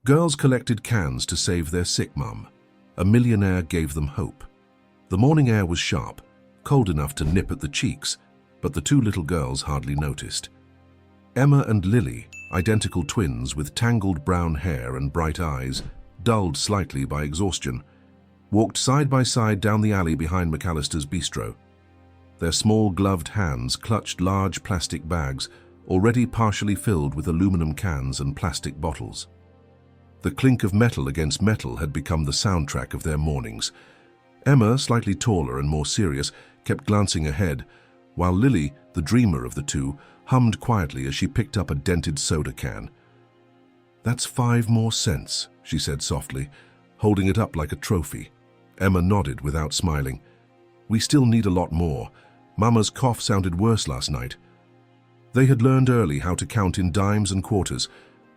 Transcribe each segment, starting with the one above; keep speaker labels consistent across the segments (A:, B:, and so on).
A: Girls collected cans to save their sick mum. A millionaire gave them hope. The morning air was sharp, cold enough to nip at the cheeks, but the two little girls hardly noticed. Emma and Lily, identical twins with tangled brown hair and bright eyes, dulled slightly by exhaustion, walked side by side down the alley behind McAllister's bistro. Their small gloved hands clutched large plastic bags, already partially filled with aluminum cans and plastic bottles. The clink of metal against metal had become the soundtrack of their mornings. Emma, slightly taller and more serious, kept glancing ahead, while Lily, the dreamer of the two, hummed quietly as she picked up a dented soda can. "That's 5 more cents," she said softly, holding it up like a trophy. Emma nodded without smiling. "We still need a lot more. Mama's cough sounded worse last night." They had learned early how to count in dimes and quarters,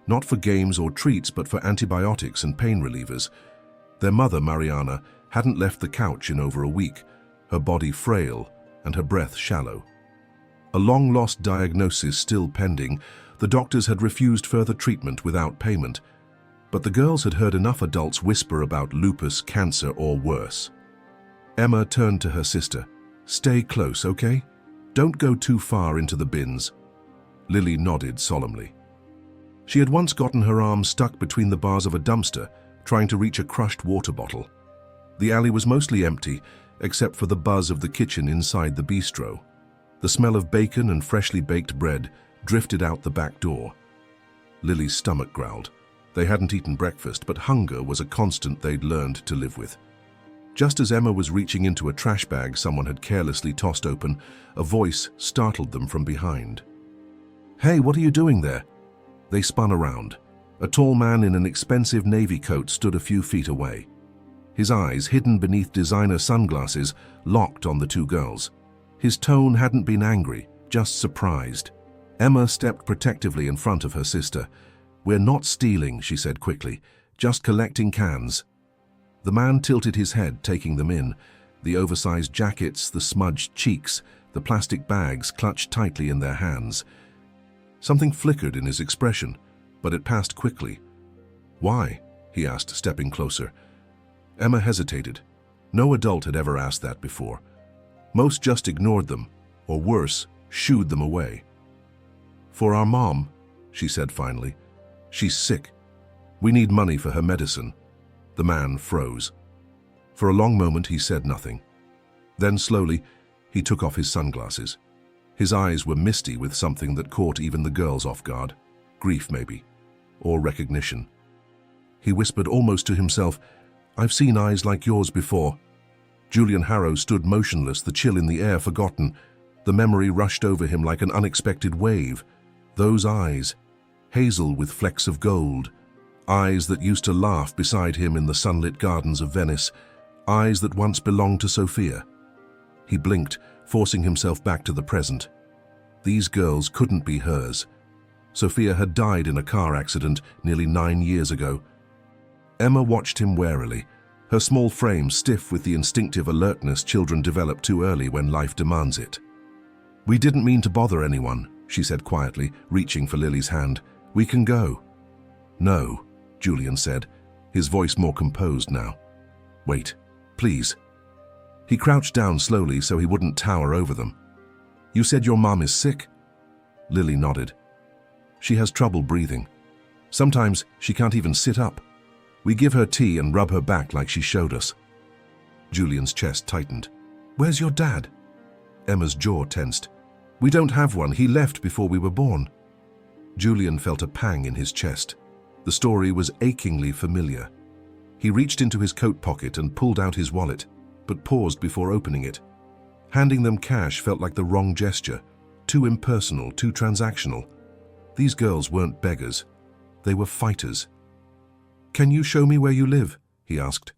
A: not for games or treats, but for antibiotics and pain relievers. Their mother, Mariana, hadn't left the couch in over a week, her body frail and her breath shallow. A long-lost diagnosis still pending, the doctors had refused further treatment without payment, but the girls had heard enough adults whisper about lupus, cancer, or worse. Emma turned to her sister. "Stay close, okay? Don't go too far into the bins." Lily nodded solemnly. She had once gotten her arm stuck between the bars of a dumpster, trying to reach a crushed water bottle. The alley was mostly empty, except for the buzz of the kitchen inside the bistro. The smell of bacon and freshly baked bread drifted out the back door. Lily's stomach growled. They hadn't eaten breakfast, but hunger was a constant they'd learned to live with. Just as Emma was reaching into a trash bag someone had carelessly tossed open, a voice startled them from behind. "Hey, what are you doing there?" They spun around. A tall man in an expensive navy coat stood a few feet away. His eyes, hidden beneath designer sunglasses, locked on the two girls. His tone hadn't been angry, just surprised. Emma stepped protectively in front of her sister. "We're not stealing," she said quickly, "just collecting cans." The man tilted his head, taking them in. The oversized jackets, the smudged cheeks, the plastic bags clutched tightly in their hands. Something flickered in his expression, but it passed quickly. "Why?" he asked, stepping closer. Emma hesitated. No adult had ever asked that before. Most just ignored them, or worse, shooed them away. "For our mom," she said finally. "She's sick. We need money for her medicine." The man froze. For a long moment he said nothing. Then slowly, he took off his sunglasses. His eyes were misty with something that caught even the girls off guard. Grief, maybe. Or recognition. He whispered almost to himself, "I've seen eyes like yours before." Julian Harrow stood motionless, the chill in the air forgotten. The memory rushed over him like an unexpected wave. Those eyes, hazel with flecks of gold. Eyes that used to laugh beside him in the sunlit gardens of Venice. Eyes that once belonged to Sophia. He blinked, forcing himself back to the present. These girls couldn't be hers. Sophia had died in a car accident nearly 9 years ago. Emma watched him warily, her small frame stiff with the instinctive alertness children develop too early when life demands it. "We didn't mean to bother anyone," she said quietly, reaching for Lily's hand. "We can go." "No," Julian said, his voice more composed now. "Wait, please." He crouched down slowly so he wouldn't tower over them. "You said your mom is sick?" Lily nodded. "She has trouble breathing. Sometimes she can't even sit up. We give her tea and rub her back like she showed us." Julian's chest tightened. "Where's your dad?" Emma's jaw tensed. "We don't have one. He left before we were born." Julian felt a pang in his chest. The story was achingly familiar. He reached into his coat pocket and pulled out his wallet, but paused before opening it. Handing them cash felt like the wrong gesture, too impersonal, too transactional. These girls weren't beggars. They were fighters. "Can you show me where you live?" he asked.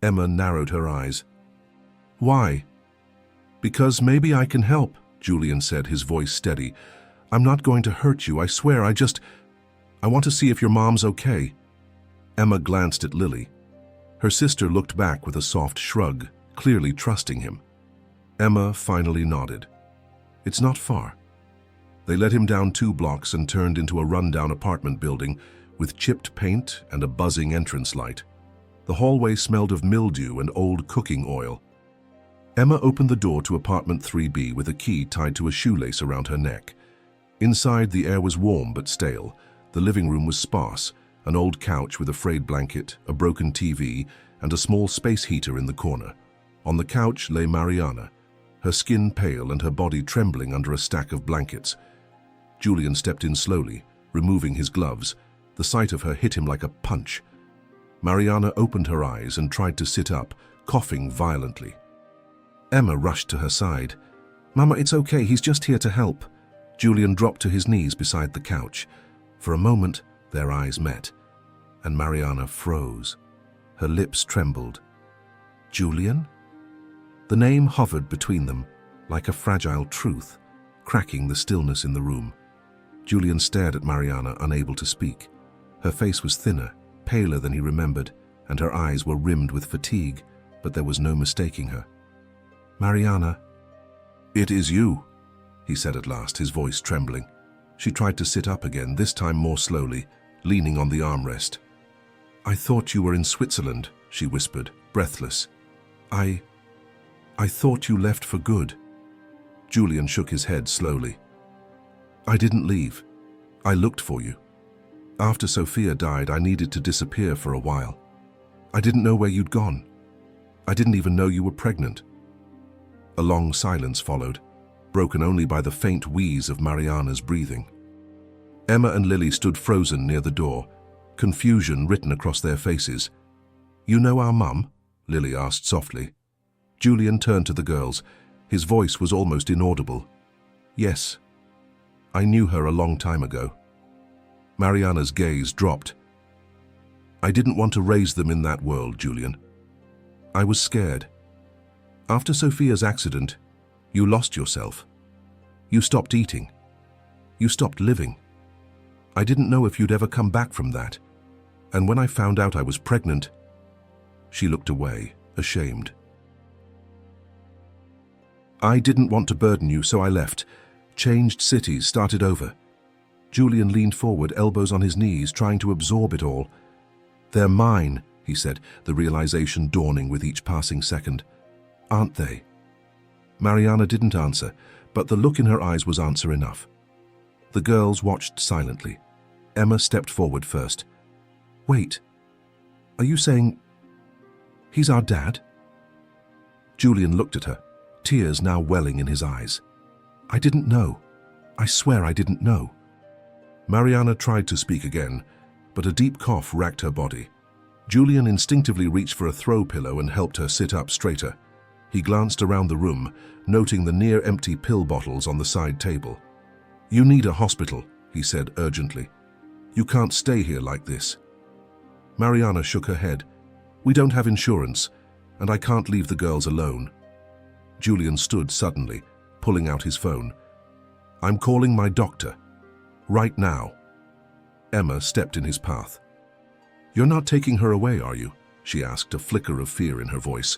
A: Emma narrowed her eyes. "Why?" "Because maybe I can help," Julian said, his voice steady. "I'm not going to hurt you, I swear. I want to see if your mom's okay." Emma glanced at Lily. Her sister looked back with a soft shrug, clearly trusting him. Emma finally nodded. "It's not far." They led him down 2 blocks and turned into a rundown apartment building with chipped paint and a buzzing entrance light. The hallway smelled of mildew and old cooking oil. Emma opened the door to apartment 3B with a key tied to a shoelace around her neck. Inside, the air was warm but stale. The living room was sparse, an old couch with a frayed blanket, a broken TV, and a small space heater in the corner. On the couch lay Mariana, her skin pale and her body trembling under a stack of blankets. Julian stepped in slowly, removing his gloves. The sight of her hit him like a punch. Mariana opened her eyes and tried to sit up, coughing violently. Emma rushed to her side. "Mama, it's okay, he's just here to help." Julian dropped to his knees beside the couch. For a moment, their eyes met, and Mariana froze. Her lips trembled. "Julian?" The name hovered between them, like a fragile truth, cracking the stillness in the room. Julian stared at Mariana, unable to speak. Her face was thinner, paler than he remembered, and her eyes were rimmed with fatigue, but there was no mistaking her. "Mariana." "It is you," he said at last, his voice trembling. She tried to sit up again, this time more slowly, leaning on the armrest. "I thought you were in Switzerland," she whispered, breathless. I thought you left for good." Julian shook his head slowly. "I didn't leave. I looked for you. After Sophia died, I needed to disappear for a while. I didn't know where you'd gone. I didn't even know you were pregnant." A long silence followed, broken only by the faint wheeze of Mariana's breathing. Emma and Lily stood frozen near the door, confusion written across their faces. "You know our mum?" Lily asked softly. Julian turned to the girls. His voice was almost inaudible. "Yes. I knew her a long time ago." Mariana's gaze dropped. "I didn't want to raise them in that world, Julian. I was scared. After Sophia's accident, you lost yourself. You stopped eating. You stopped living. I didn't know if you'd ever come back from that. And when I found out I was pregnant..." She looked away, ashamed. "I didn't want to burden you, so I left. Changed cities, started over." Julian leaned forward, elbows on his knees, trying to absorb it all. "They're mine," he said, the realization dawning with each passing second. "Aren't they?" Mariana didn't answer, but the look in her eyes was answer enough. The girls watched silently. Emma stepped forward first. "Wait, are you saying he's our dad?" Julian looked at her, tears now welling in his eyes. "I didn't know. I swear I didn't know." Mariana tried to speak again, but a deep cough racked her body. Julian instinctively reached for a throw pillow and helped her sit up straighter. He glanced around the room, noting the near-empty pill bottles on the side table. "You need a hospital," he said urgently. "You can't stay here like this." Mariana shook her head. "We don't have insurance, and I can't leave the girls alone." Julian stood suddenly, pulling out his phone. "I'm calling my doctor. Right now." Emma stepped in his path. "You're not taking her away, are you?" she asked, a flicker of fear in her voice.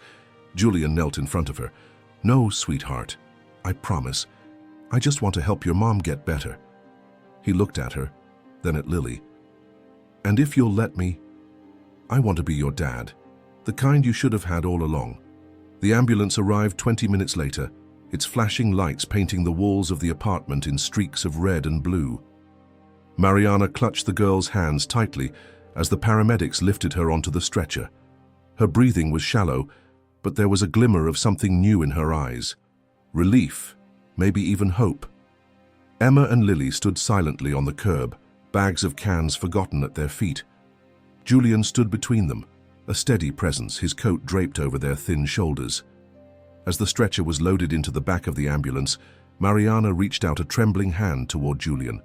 A: Julian knelt in front of her. "No, sweetheart. I promise. I just want to help your mom get better." He looked at her, then at Lily. "And if you'll let me, I want to be your dad, the kind you should have had all along." The ambulance arrived 20 minutes later, its flashing lights painting the walls of the apartment in streaks of red and blue. Mariana clutched the girl's hands tightly as the paramedics lifted her onto the stretcher. Her breathing was shallow, but there was a glimmer of something new in her eyes. Relief, maybe even hope. Emma and Lily stood silently on the curb, bags of cans forgotten at their feet. Julian stood between them, a steady presence, his coat draped over their thin shoulders. As the stretcher was loaded into the back of the ambulance, Mariana reached out a trembling hand toward Julian.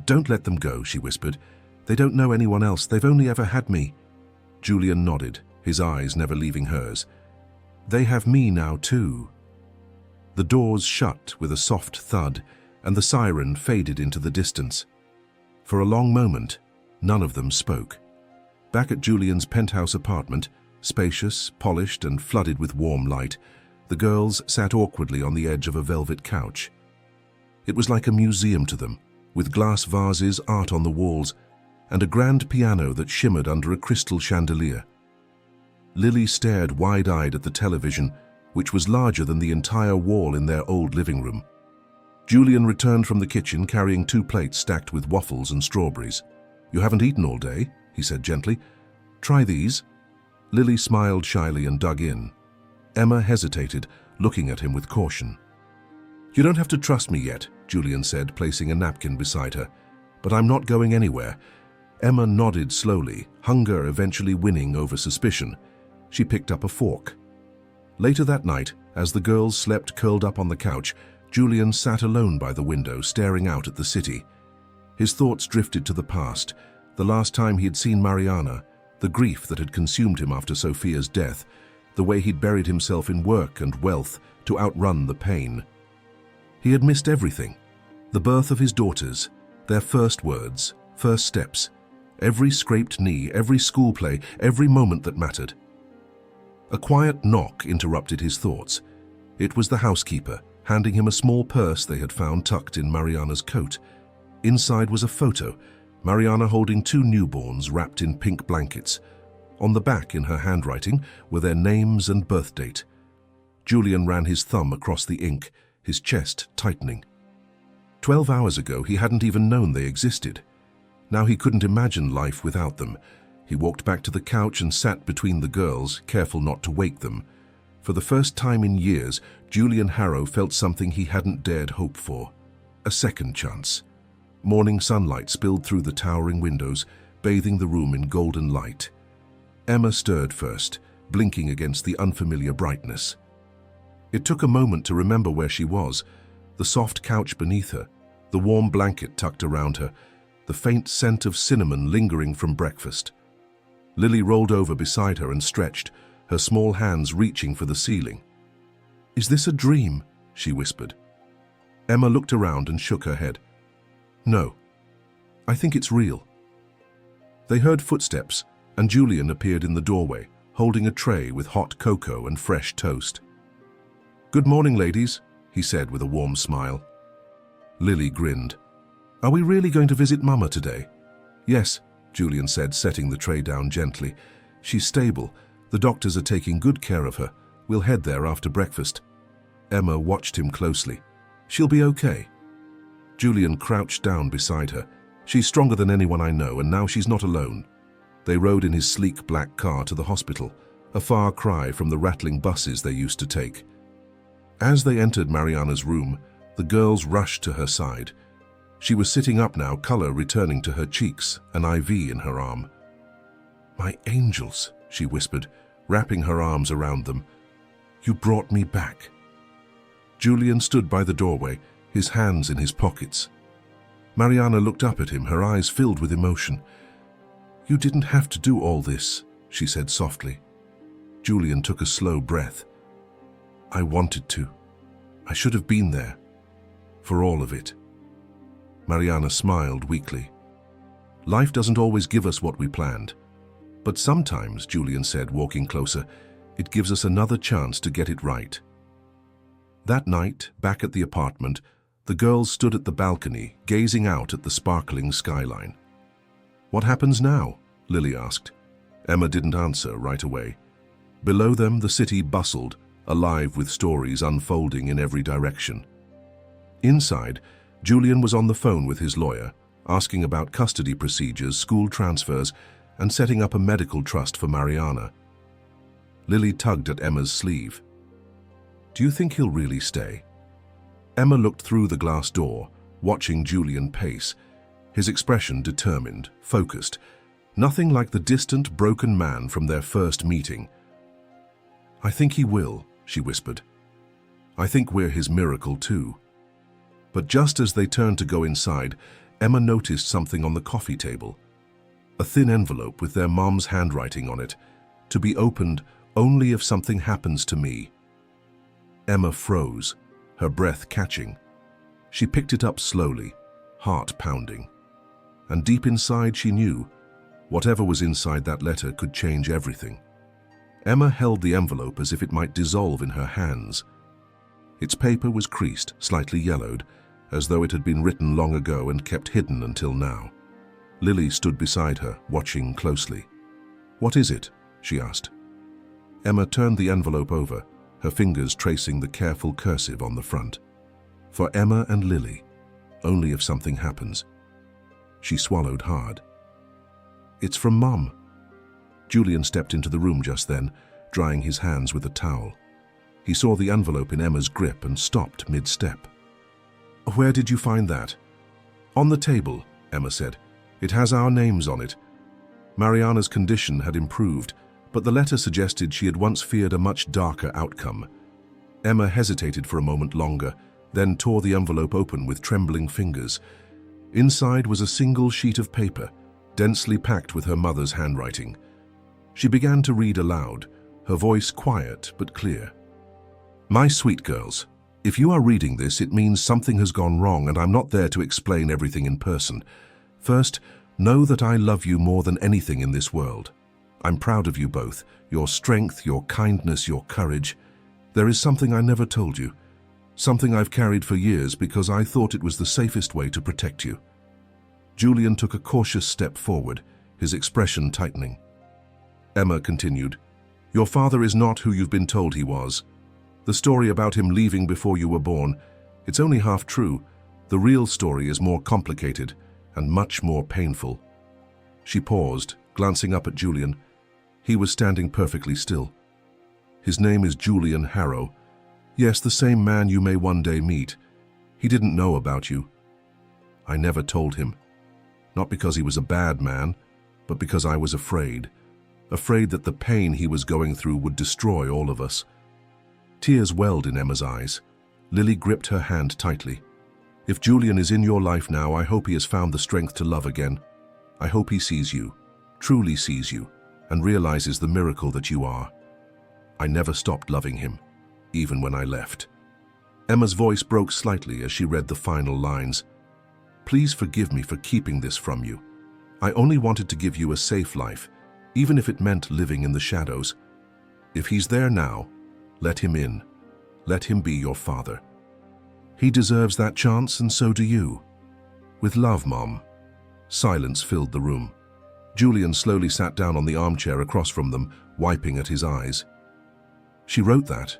A: "Don't let them go," she whispered. "They don't know anyone else. They've only ever had me." Julian nodded, his eyes never leaving hers. "They have me now, too." The doors shut with a soft thud, and the siren faded into the distance. For a long moment, none of them spoke. Back at Julian's penthouse apartment, spacious, polished, and flooded with warm light, the girls sat awkwardly on the edge of a velvet couch. It was like a museum to them, with glass vases, art on the walls, and a grand piano that shimmered under a crystal chandelier. Lily stared wide-eyed at the television, which was larger than the entire wall in their old living room. Julian returned from the kitchen carrying 2 plates stacked with waffles and strawberries. "You haven't eaten all day," he said gently. "Try these." Lily smiled shyly and dug in. Emma hesitated, looking at him with caution. "You don't have to trust me yet," Julian said, placing a napkin beside her. "But I'm not going anywhere." Emma nodded slowly, hunger eventually winning over suspicion. She picked up a fork. Later that night, as the girls slept curled up on the couch, Julian sat alone by the window, staring out at the city. His thoughts drifted to the past, the last time he had seen Mariana, the grief that had consumed him after Sophia's death, the way he'd buried himself in work and wealth to outrun the pain. He had missed everything. The birth of his daughters, their first words, first steps, every scraped knee, every school play, every moment that mattered. A quiet knock interrupted his thoughts. It was the housekeeper, handing him a small purse they had found tucked in Mariana's coat. Inside was a photo, Mariana holding 2 newborns wrapped in pink blankets. On the back, in her handwriting, were their names and birth date. Julian ran his thumb across the ink, his chest tightening. 12 hours ago, he hadn't even known they existed. Now he couldn't imagine life without them. He walked back to the couch and sat between the girls, careful not to wake them. For the first time in years, Julian Harrow felt something he hadn't dared hope for. A second chance. Morning sunlight spilled through the towering windows, bathing the room in golden light. Emma stirred first, blinking against the unfamiliar brightness. It took a moment to remember where she was, the soft couch beneath her, the warm blanket tucked around her, the faint scent of cinnamon lingering from breakfast. Lily rolled over beside her and stretched, her small hands reaching for the ceiling. "Is this a dream?" she whispered. Emma looked around and shook her head. "No, I think it's real." They heard footsteps, and Julian appeared in the doorway, holding a tray with hot cocoa and fresh toast. "Good morning, ladies," he said with a warm smile. Lily grinned. "Are we really going to visit Mama today?" "Yes," Julian said, setting the tray down gently. "She's stable. The doctors are taking good care of her. We'll head there after breakfast." Emma watched him closely. "She'll be okay." Julian crouched down beside her. "She's stronger than anyone I know, and now she's not alone." They rode in his sleek black car to the hospital, a far cry from the rattling buses they used to take. As they entered Mariana's room, the girls rushed to her side. She was sitting up now, color returning to her cheeks, an IV in her arm. "My angels," she whispered, wrapping her arms around them. "You brought me back." Julian stood by the doorway, his hands in his pockets. Mariana looked up at him, her eyes filled with emotion. "You didn't have to do all this," she said softly. Julian took a slow breath. "I wanted to. I should have been there. For all of it." Mariana smiled weakly. "Life doesn't always give us what we planned. But sometimes," Julian said, walking closer, "it gives us another chance to get it right." That night, back at the apartment, the girls stood at the balcony, gazing out at the sparkling skyline. "What happens now?" Lily asked. Emma didn't answer right away. Below them, the city bustled, alive with stories unfolding in every direction. Inside, Julian was on the phone with his lawyer, asking about custody procedures, school transfers, and setting up a medical trust for Mariana. Lily tugged at Emma's sleeve. "Do you think he'll really stay?" Emma looked through the glass door, watching Julian pace, his expression determined, focused, nothing like the distant, broken man from their first meeting. "I think he will," she whispered. "I think we're his miracle too." But just as they turned to go inside, Emma noticed something on the coffee table. A thin envelope with their mom's handwriting on it, to be opened only if something happens to me. Emma froze, her breath catching. She picked it up slowly, heart pounding. And deep inside she knew, whatever was inside that letter could change everything. Emma held the envelope as if it might dissolve in her hands. Its paper was creased, slightly yellowed, as though it had been written long ago and kept hidden until now. Lily stood beside her, watching closely. "What is it?" she asked. Emma turned the envelope over, her fingers tracing the careful cursive on the front. "For Emma and Lily, only if something happens." She swallowed hard. "It's from Mum." Julian stepped into the room just then, drying his hands with a towel. He saw the envelope in Emma's grip and stopped mid-step. "Where did you find that?" "On the table," Emma said. "It has our names on it." Mariana's condition had improved, but the letter suggested she had once feared a much darker outcome. Emma hesitated for a moment longer, then tore the envelope open with trembling fingers. Inside was a single sheet of paper, densely packed with her mother's handwriting. She began to read aloud, her voice quiet but clear. "My sweet girls, if you are reading this, it means something has gone wrong, and I'm not there to explain everything in person. First, know that I love you more than anything in this world. I'm proud of you both, your strength, your kindness, your courage. There is something I never told you, something I've carried for years because I thought it was the safest way to protect you." Julian took a cautious step forward, his expression tightening. Emma continued, "Your father is not who you've been told he was. The story about him leaving before you were born, it's only half true. The real story is more complicated and much more painful." She paused, glancing up at Julian. He was standing perfectly still. "His name is Julian Harrow. Yes, the same man you may one day meet. He didn't know about you. I never told him. Not because he was a bad man, but because I was afraid. Afraid that the pain he was going through would destroy all of us." Tears welled in Emma's eyes. Lily gripped her hand tightly. "If Julian is in your life now, I hope he has found the strength to love again. I hope he sees you, truly sees you, and realizes the miracle that you are. I never stopped loving him, even when I left." Emma's voice broke slightly as she read the final lines. "Please forgive me for keeping this from you. I only wanted to give you a safe life, even if it meant living in the shadows. If he's there now, let him in. Let him be your father. He deserves that chance, and so do you. With love, Mom." Silence filled the room. Julian slowly sat down on the armchair across from them, wiping at his eyes. "She wrote that?"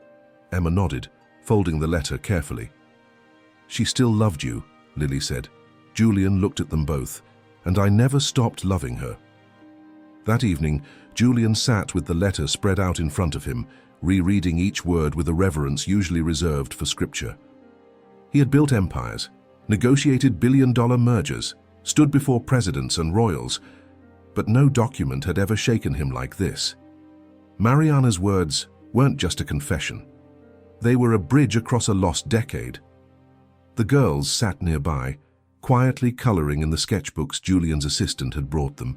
A: Emma nodded, folding the letter carefully. "She still loved you," Lily said. Julian looked at them both. "And I never stopped loving her." That evening, Julian sat with the letter spread out in front of him, rereading each word with a reverence usually reserved for scripture. He had built empires, negotiated billion-dollar mergers, stood before presidents and royals, but no document had ever shaken him like this. Mariana's words weren't just a confession. They were a bridge across a lost decade. The girls sat nearby, quietly coloring in the sketchbooks Julian's assistant had brought them.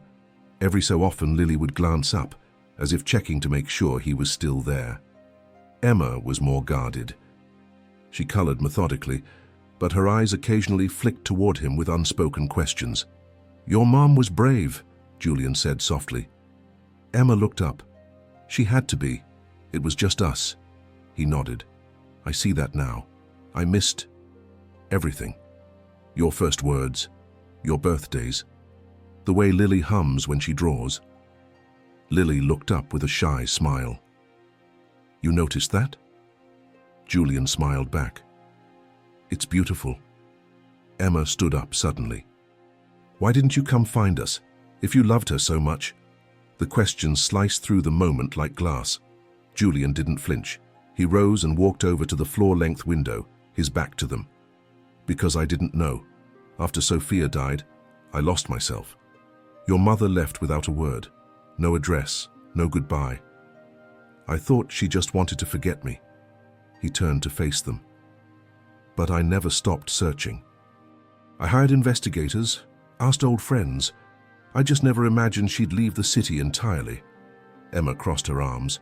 A: Every so often Lily would glance up, as if checking to make sure he was still there. Emma was more guarded. She colored methodically, but her eyes occasionally flicked toward him with unspoken questions. "Your mom was brave," Julian said softly. Emma looked up. "She had to be. It was just us." He nodded. "I see that now. I missed everything. Your first words, your birthdays, the way Lily hums when she draws." Lily looked up with a shy smile. "You noticed that?" Julian smiled back. "It's beautiful." Emma stood up suddenly. "Why didn't you come find us, if you loved her so much?" The question sliced through the moment like glass. Julian didn't flinch. He rose and walked over to the floor-length window, his back to them. "Because I didn't know. After Sophia died, I lost myself. Your mother left without a word. No address, no goodbye. I thought she just wanted to forget me." He turned to face them. "But I never stopped searching. I hired investigators, asked old friends. I just never imagined she'd leave the city entirely." Emma crossed her arms.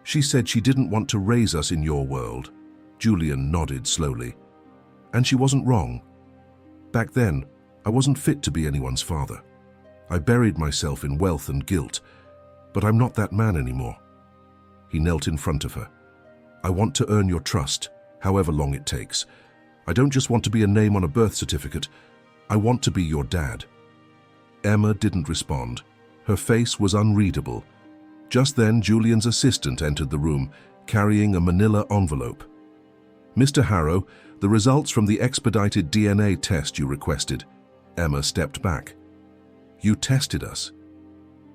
A: "She said she didn't want to raise us in your world." Julian nodded slowly. "And she wasn't wrong. Back then, I wasn't fit to be anyone's father. I buried myself in wealth and guilt, but I'm not that man anymore." He knelt in front of her. "I want to earn your trust, however long it takes. I don't just want to be a name on a birth certificate. I want to be your dad." Emma didn't respond. Her face was unreadable. Just then, Julian's assistant entered the room, carrying a manila envelope. "Mr. Harrow, the results from the expedited DNA test you requested." Emma stepped back. "You tested us?"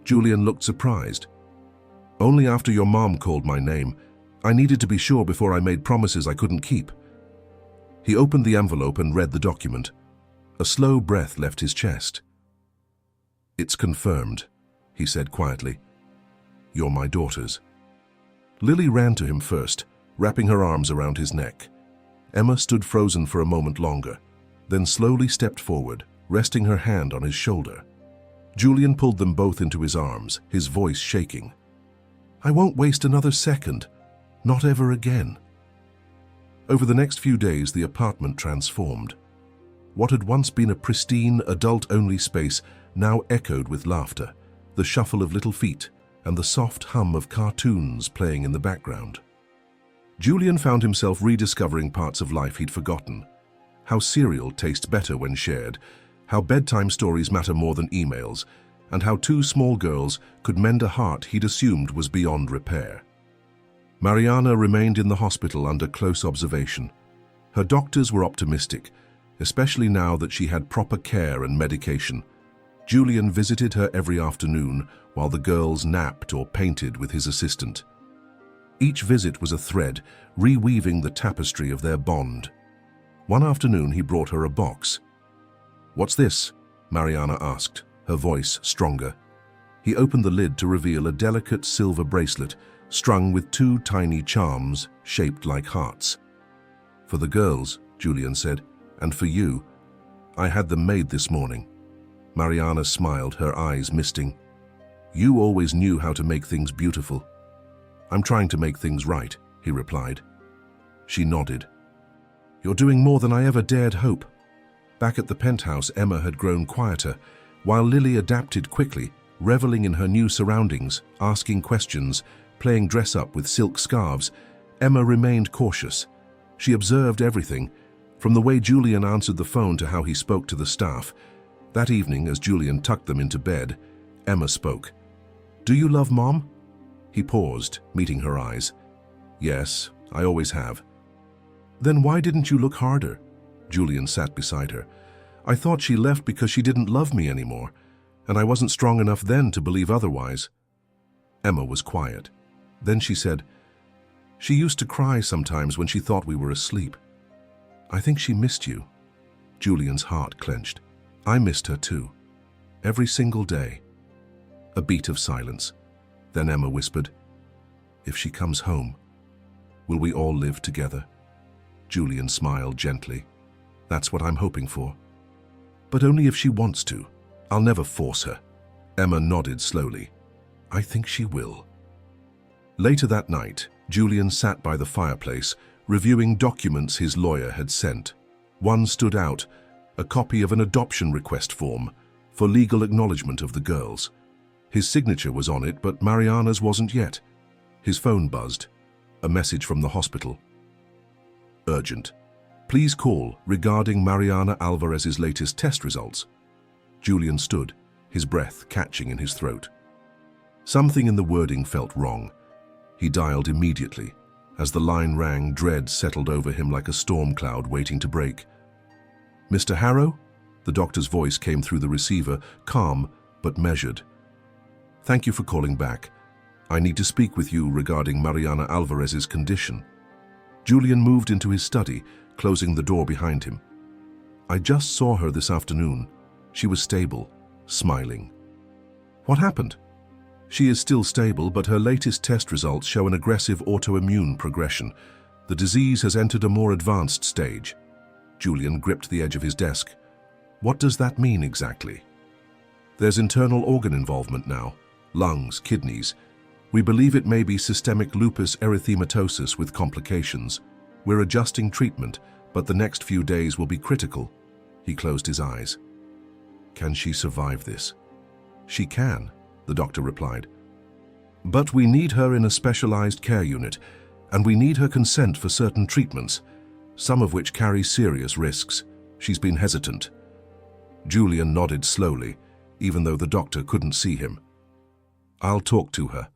A: Julian looked surprised. "Only after your mom called my name. I needed to be sure before I made promises I couldn't keep." He opened the envelope and read the document. A slow breath left his chest. "It's confirmed," he said quietly. "You're my daughters." Lily ran to him first, wrapping her arms around his neck. Emma stood frozen for a moment longer, then slowly stepped forward, resting her hand on his shoulder. Julian pulled them both into his arms, his voice shaking. "I won't waste another second. Not ever again." Over the next few days, the apartment transformed. What had once been a pristine, adult-only space now echoed with laughter, the shuffle of little feet, and the soft hum of cartoons playing in the background. Julian found himself rediscovering parts of life he'd forgotten. How cereal tastes better when shared, how bedtime stories matter more than emails, and how two small girls could mend a heart he'd assumed was beyond repair. Mariana remained in the hospital under close observation. Her doctors were optimistic, especially now that she had proper care and medication. Julian visited her every afternoon while the girls napped or painted with his assistant. Each visit was a thread, reweaving the tapestry of their bond. One afternoon he brought her a box. "What's this?" Mariana asked, her voice stronger. He opened the lid to reveal a delicate silver bracelet strung with two tiny charms shaped like hearts. "For the girls," Julian said, "and for you. I had them made this morning." Mariana smiled, her eyes misting. "You always knew how to make things beautiful." "I'm trying to make things right," he replied. She nodded. "You're doing more than I ever dared hope." Back at the penthouse, Emma had grown quieter, while Lily adapted quickly, reveling in her new surroundings, asking questions, playing dress-up with silk scarves. Emma remained cautious. She observed everything, from the way Julian answered the phone to how he spoke to the staff. That evening, as Julian tucked them into bed, Emma spoke. "Do you love Mom?" He paused, meeting her eyes. "Yes, I always have." "Then why didn't you look harder?" Julian sat beside her. "I thought she left because she didn't love me anymore, and I wasn't strong enough then to believe otherwise." Emma was quiet. Then she said, "She used to cry sometimes when she thought we were asleep. I think she missed you." Julian's heart clenched. "I missed her too. Every single day." A beat of silence. Then Emma whispered, "If she comes home, will we all live together?" Julian smiled gently. "That's what I'm hoping for. But only if she wants to. I'll never force her." Emma nodded slowly. "I think she will." Later that night, Julian sat by the fireplace, reviewing documents his lawyer had sent. One stood out, a copy of an adoption request form for legal acknowledgement of the girls. His signature was on it, but Mariana's wasn't yet. His phone buzzed. A message from the hospital. "Urgent. Please call regarding Mariana Alvarez's latest test results." Julian stood, his breath catching in his throat. Something in the wording felt wrong. He dialed immediately. As the line rang, dread settled over him like a storm cloud waiting to break. "Mr. Harrow?" The doctor's voice came through the receiver, calm but measured. "Thank you for calling back. I need to speak with you regarding Mariana Alvarez's condition." Julian moved into his study, closing the door behind him. "I just saw her this afternoon. She was stable, smiling." "What happened?" "She is still stable, but her latest test results show an aggressive autoimmune progression. The disease has entered a more advanced stage." Julian gripped the edge of his desk. "What does that mean exactly?" "There's internal organ involvement now. Lungs, kidneys. We believe it may be systemic lupus erythematosus with complications. We're adjusting treatment, but the next few days will be critical." He closed his eyes. "Can she survive this?" "She can," the doctor replied. "But we need her in a specialized care unit, and we need her consent for certain treatments, some of which carry serious risks." She's been hesitant. Julian nodded slowly, even though the doctor couldn't see him. "I'll talk to her.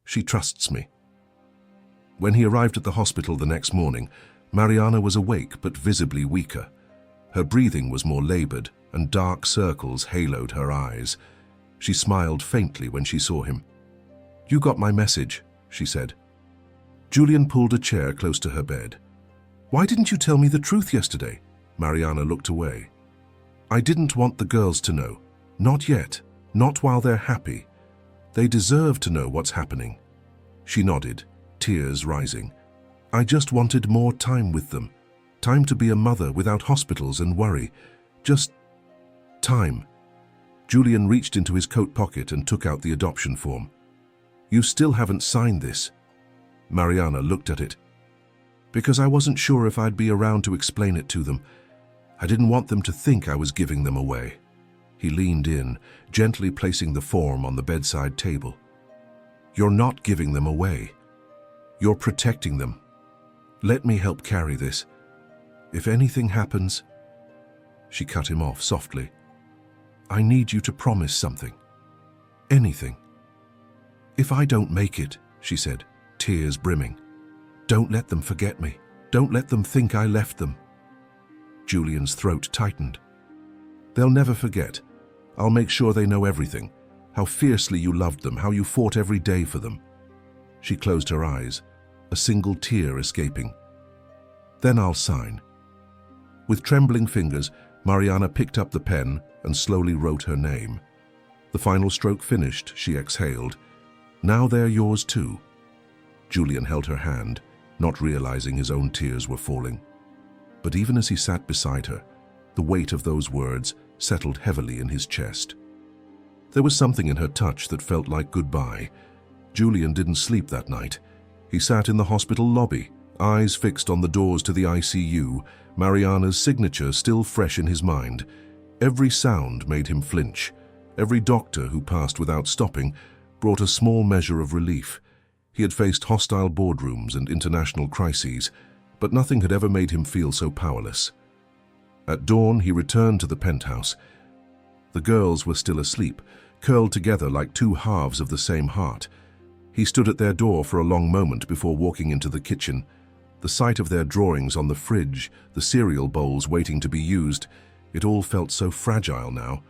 A: She trusts me." When he arrived at the hospital the next morning, Mariana was awake but visibly weaker. Her breathing was more labored, and dark circles haloed her eyes. She smiled faintly when she saw him. "You got my message," she said. Julian pulled a chair close to her bed. "Why didn't you tell me the truth yesterday?" Mariana looked away. "I didn't want the girls to know. Not yet. Not while they're happy. They deserve to know what's happening." She nodded, tears rising. "I just wanted more time with them. Time to be a mother without hospitals and worry. Just time." Julian reached into his coat pocket and took out the adoption form. "You still haven't signed this." Mariana looked at it. "Because I wasn't sure if I'd be around to explain it to them. I didn't want them to think I was giving them away." He leaned in, gently placing the form on the bedside table. "You're not giving them away. You're protecting them. Let me help carry this. If anything happens..." She cut him off softly. "I need you to promise something. Anything." "If I don't make it," she said, tears brimming, "don't let them forget me. Don't let them think I left them." Julian's throat tightened. "They'll never forget. I'll make sure they know everything. How fiercely you loved them, how you fought every day for them." She closed her eyes, a single tear escaping. "Then I'll sign." With trembling fingers, Mariana picked up the pen and slowly wrote her name. The final stroke finished, she exhaled. "Now they're yours too." Julian held her hand, not realizing his own tears were falling. But even as he sat beside her, the weight of those words settled heavily in his chest. There was something in her touch that felt like goodbye. Julian didn't sleep that night. He sat in the hospital lobby, eyes fixed on the doors to the ICU, Mariana's signature still fresh in his mind. Every sound made him flinch. Every doctor who passed without stopping brought a small measure of relief. He had faced hostile boardrooms and international crises, but nothing had ever made him feel so powerless. At dawn, he returned to the penthouse. The girls were still asleep, curled together like two halves of the same heart. He stood at their door for a long moment before walking into the kitchen. The sight of their drawings on the fridge, the cereal bowls waiting to be used, it all felt so fragile now.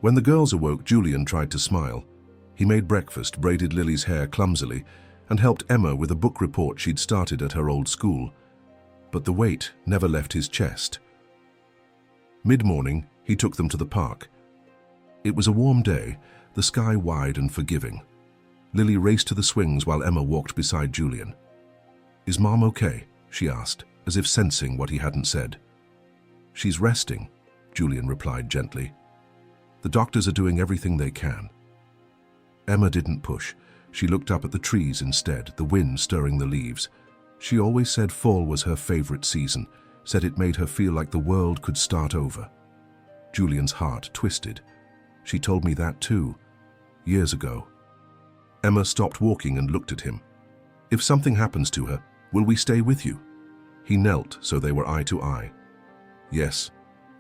A: When the girls awoke, Julian tried to smile. He made breakfast, braided Lily's hair clumsily, and helped Emma with a book report she'd started at her old school. But the weight never left his chest. Mid-morning, he took them to the park. It was a warm day, the sky wide and forgiving. Lily raced to the swings while Emma walked beside Julian. "Is Mom okay?" she asked, as if sensing what he hadn't said. "She's resting," Julian replied gently. "The doctors are doing everything they can." Emma didn't push. She looked up at the trees instead, the wind stirring the leaves. She always said fall was her favorite season, said it made her feel like the world could start over. Julian's heart twisted. "She told me that too, years ago." Emma stopped walking and looked at him. "If something happens to her, will we stay with you?" He knelt so they were eye to eye. "Yes,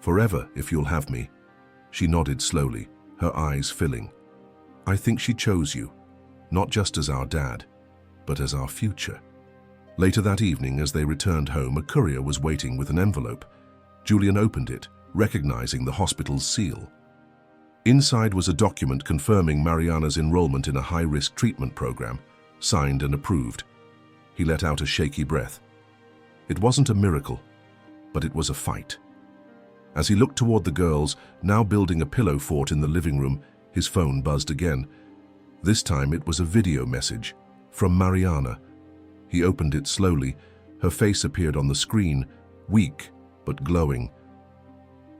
A: forever if you'll have me." She nodded slowly, her eyes filling. "I think she chose you, not just as our dad, but as our future." Later that evening, as they returned home, a courier was waiting with an envelope. Julian opened it, recognizing the hospital's seal. Inside was a document confirming Mariana's enrollment in a high-risk treatment program, signed and approved. He let out a shaky breath. It wasn't a miracle, but it was a fight. As he looked toward the girls, now building a pillow fort in the living room, his phone buzzed again. This time it was a video message from Mariana. He opened it slowly. Her face appeared on the screen, weak but glowing.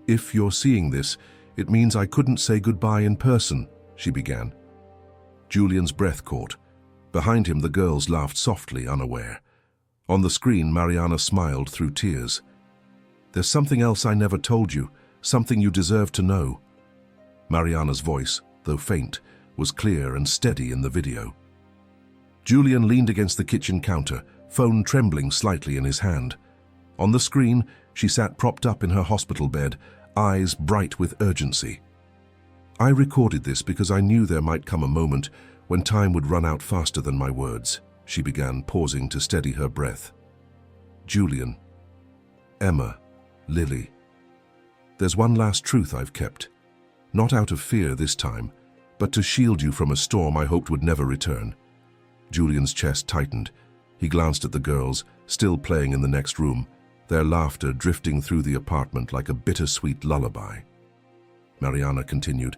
A: "If you're seeing this, it means I couldn't say goodbye in person," she began. Julian's breath caught. Behind him, the girls laughed softly, unaware. On the screen, Mariana smiled through tears. "There's something else I never told you, something you deserve to know." Mariana's voice, though faint, was clear and steady in the video. Julian leaned against the kitchen counter, phone trembling slightly in his hand. On the screen, she sat propped up in her hospital bed, eyes bright with urgency. I recorded this because I knew there might come a moment when time would run out faster than my words, she began, pausing to steady her breath. Julian, Emma, Lily. There's one last truth I've kept. Not out of fear this time, but to shield you from a storm I hoped would never return. Julian's chest tightened. He glanced at the girls, still playing in the next room, their laughter drifting through the apartment like a bittersweet lullaby. Mariana continued,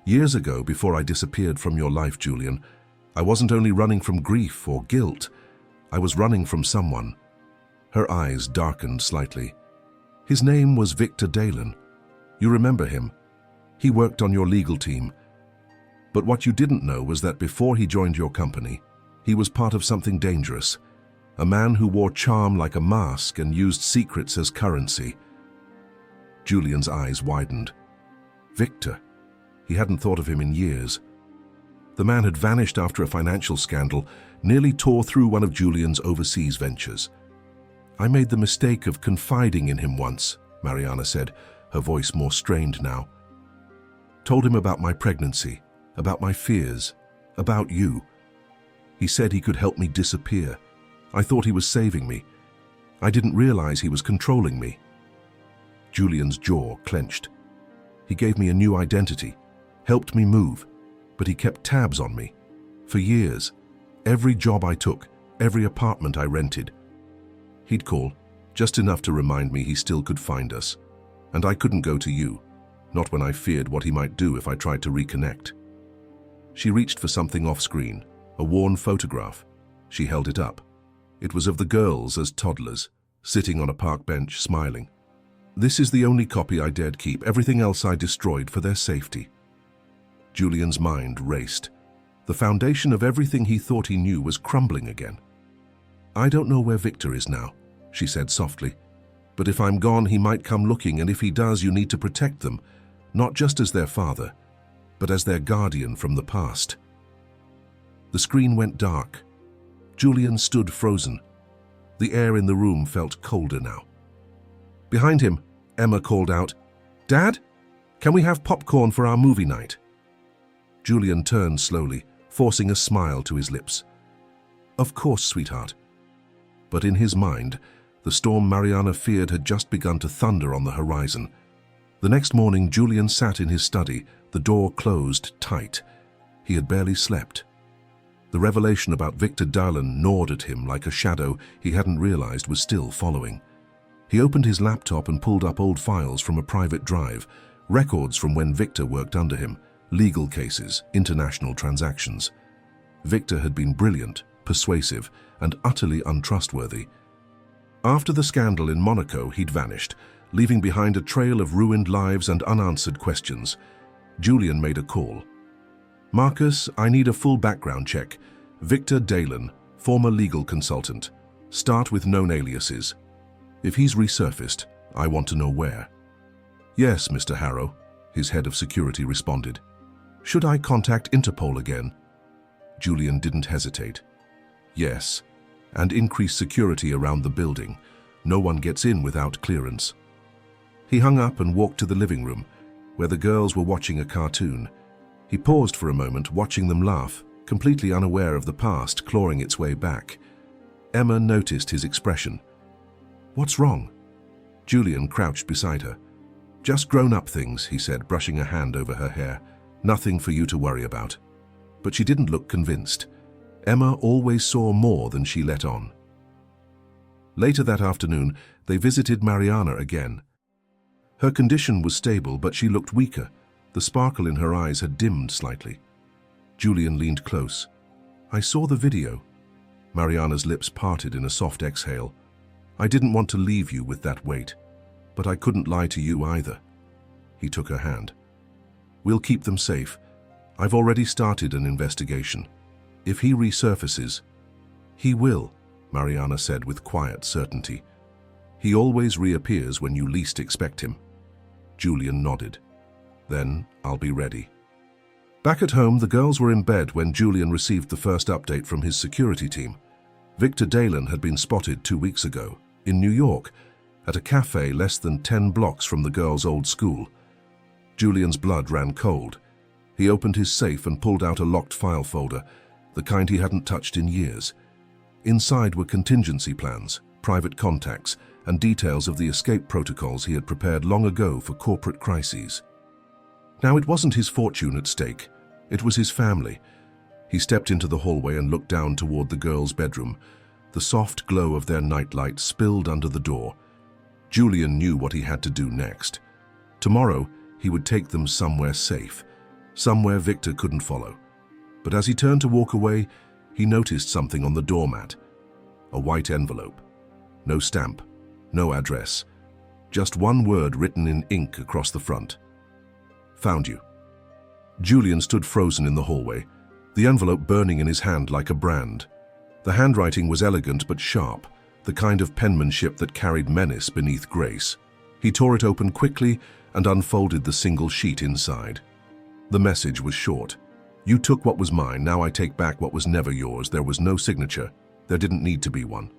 A: Years ago, before I disappeared from your life, Julian, I wasn't only running from grief or guilt, I was running from someone. Her eyes darkened slightly. His name was Victor Dalen. You remember him. He worked on your legal team. But what you didn't know was that before he joined your company, he was part of something dangerous. A man who wore charm like a mask and used secrets as currency. Julian's eyes widened. Victor. He hadn't thought of him in years. The man had vanished after a financial scandal, nearly tore through one of Julian's overseas ventures. I made the mistake of confiding in him once, Mariana said, her voice more strained now. Told him about my pregnancy, about my fears, about you. He said he could help me disappear. I thought he was saving me. I didn't realize he was controlling me. Julian's jaw clenched. He gave me a new identity, helped me move, but he kept tabs on me. For years, every job I took, every apartment I rented. He'd call, just enough to remind me he still could find us. And I couldn't go to you, not when I feared what he might do if I tried to reconnect. She reached for something off-screen, a worn photograph. She held it up. It was of the girls as toddlers, sitting on a park bench, smiling. This is the only copy I dared keep. Everything else I destroyed for their safety. Julian's mind raced. The foundation of everything he thought he knew was crumbling again. I don't know where Victor is now, she said softly. But if I'm gone, he might come looking, and if he does, you need to protect them, not just as their father, but as their guardian from the past. The screen went dark. Julian stood frozen. The air in the room felt colder now. Behind him, Emma called out, Dad, can we have popcorn for our movie night? Julian turned slowly, forcing a smile to his lips. Of course, sweetheart. But in his mind, the storm Mariana feared had just begun to thunder on the horizon. The next morning, Julian sat in his study, the door closed tight. He had barely slept. The revelation about Victor Dalen gnawed at him like a shadow he hadn't realized was still following. He opened his laptop and pulled up old files from a private drive, records from when Victor worked under him, legal cases, international transactions. Victor had been brilliant, persuasive, and utterly untrustworthy. After the scandal in Monaco, he'd vanished, leaving behind a trail of ruined lives and unanswered questions. Julian made a call. Marcus, I need a full background check. Victor Dalen, former legal consultant. Start with known aliases. If he's resurfaced, I want to know where. Yes, Mr. Harrow, his head of security responded. Should I contact Interpol again? Julian didn't hesitate. Yes, and increase security around the building. No one gets in without clearance. He hung up and walked to the living room, where the girls were watching a cartoon. He paused for a moment, watching them laugh, completely unaware of the past clawing its way back. Emma noticed his expression. What's wrong? Julian crouched beside her. Just grown-up things, he said, brushing a hand over her hair. Nothing for you to worry about. But she didn't look convinced. Emma always saw more than she let on. Later that afternoon, they visited Mariana again. Her condition was stable, but she looked weaker. The sparkle in her eyes had dimmed slightly. Julian leaned close. I saw the video. Mariana's lips parted in a soft exhale. I didn't want to leave you with that weight, but I couldn't lie to you either. He took her hand. We'll keep them safe. I've already started an investigation. If he resurfaces, he will, Mariana said with quiet certainty. He always reappears when you least expect him. Julian nodded. Then I'll be ready. Back at home, the girls were in bed when Julian received the first update from his security team. Victor Dalen had been spotted 2 weeks ago, in New York, at a cafe less than 10 blocks from the girls' old school. Julian's blood ran cold. He opened his safe and pulled out a locked file folder, the kind he hadn't touched in years. Inside were contingency plans, private contacts, and details of the escape protocols he had prepared long ago for corporate crises. Now it wasn't his fortune at stake, it was his family. He stepped into the hallway and looked down toward the girls' bedroom. The soft glow of their nightlight spilled under the door. Julian knew what he had to do next. Tomorrow, he would take them somewhere safe, somewhere Victor couldn't follow. But as he turned to walk away, he noticed something on the doormat. A white envelope. No stamp, no address. Just one word written in ink across the front. Found you. Julian stood frozen in the hallway, the envelope burning in his hand like a brand. The handwriting was elegant but sharp, the kind of penmanship that carried menace beneath grace. He tore it open quickly and unfolded the single sheet inside. The message was short. You took what was mine, now I take back what was never yours. There was no signature. There didn't need to be one.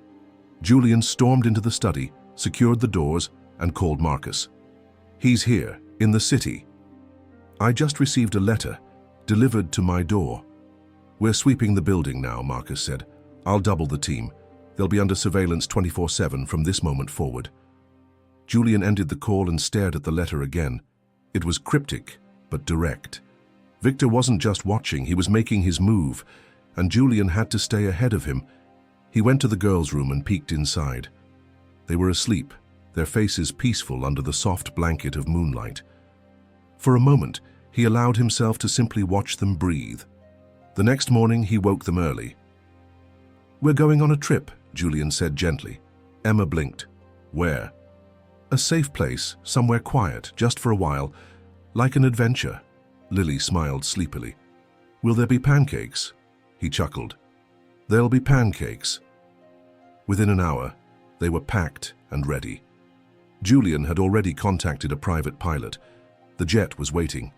A: Julian stormed into the study, secured the doors, and called Marcus. He's here, in the city. I just received a letter, delivered to my door. We're sweeping the building now, Marcus said. I'll double the team. They'll be under surveillance 24/7 from this moment forward. Julian ended the call and stared at the letter again. It was cryptic, but direct. Victor wasn't just watching, he was making his move, and Julian had to stay ahead of him. He went to the girls' room and peeked inside. They were asleep, their faces peaceful under the soft blanket of moonlight. For a moment, he allowed himself to simply watch them breathe. The next morning, he woke them early. We're going on a trip, Julian said gently. Emma blinked. Where? A safe place, somewhere quiet, just for a while, like an adventure. Lily smiled sleepily. Will there be pancakes? He chuckled. There'll be pancakes. Within an hour, they were packed and ready. Julian had already contacted a private pilot. The jet was waiting.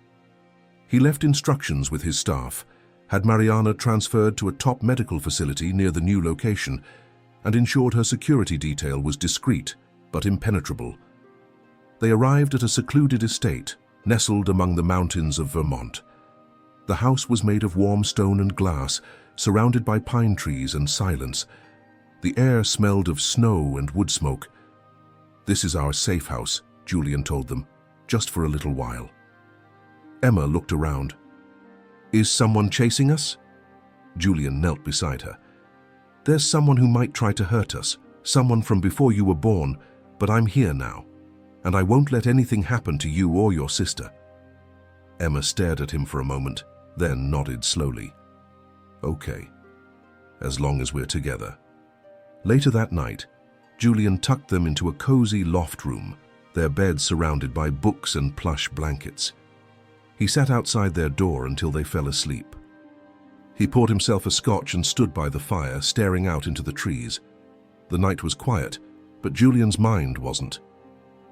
A: He left instructions with his staff, had Mariana transferred to a top medical facility near the new location, and ensured her security detail was discreet but impenetrable. They arrived at a secluded estate, nestled among the mountains of Vermont. The house was made of warm stone and glass, surrounded by pine trees and silence. The air smelled of snow and wood smoke. This is our safe house, Julian told them, just for a little while. Emma looked around. Is someone chasing us? Julian knelt beside her. There's someone who might try to hurt us, someone from before you were born, but I'm here now, and I won't let anything happen to you or your sister. Emma stared at him for a moment, then nodded slowly. Okay, as long as we're together. Later that night, Julian tucked them into a cozy loft room, their beds surrounded by books and plush blankets. He sat outside their door until they fell asleep. He poured himself a scotch and stood by the fire, staring out into the trees. The night was quiet, but Julian's mind wasn't.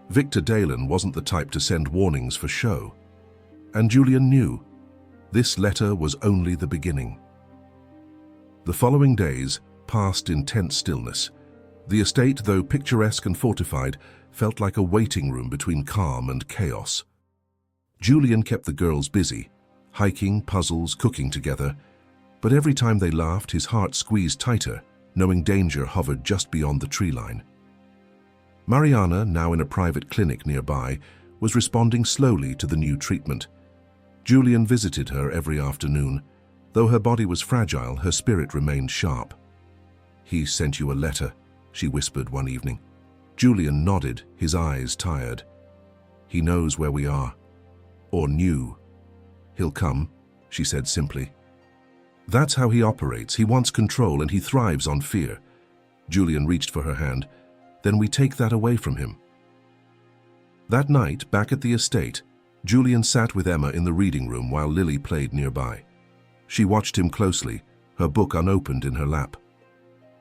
A: Victor Dalen wasn't the type to send warnings for show. And Julian knew this letter was only the beginning. The following days passed in tense stillness. The estate, though picturesque and fortified, felt like a waiting room between calm and chaos. Julian kept the girls busy, hiking, puzzles, cooking together, but every time they laughed, his heart squeezed tighter, knowing danger hovered just beyond the tree line. Mariana, now in a private clinic nearby, was responding slowly to the new treatment. Julian visited her every afternoon. Though her body was fragile, her spirit remained sharp. He sent you a letter, she whispered one evening. Julian nodded, his eyes tired. He knows where we are. Or knew. He'll come, she said simply. That's how he operates. He wants control and he thrives on fear. Julian reached for her hand. Then we take that away from him. That night, back at the estate, Julian sat with Emma in the reading room while Lily played nearby. She watched him closely, her book unopened in her lap.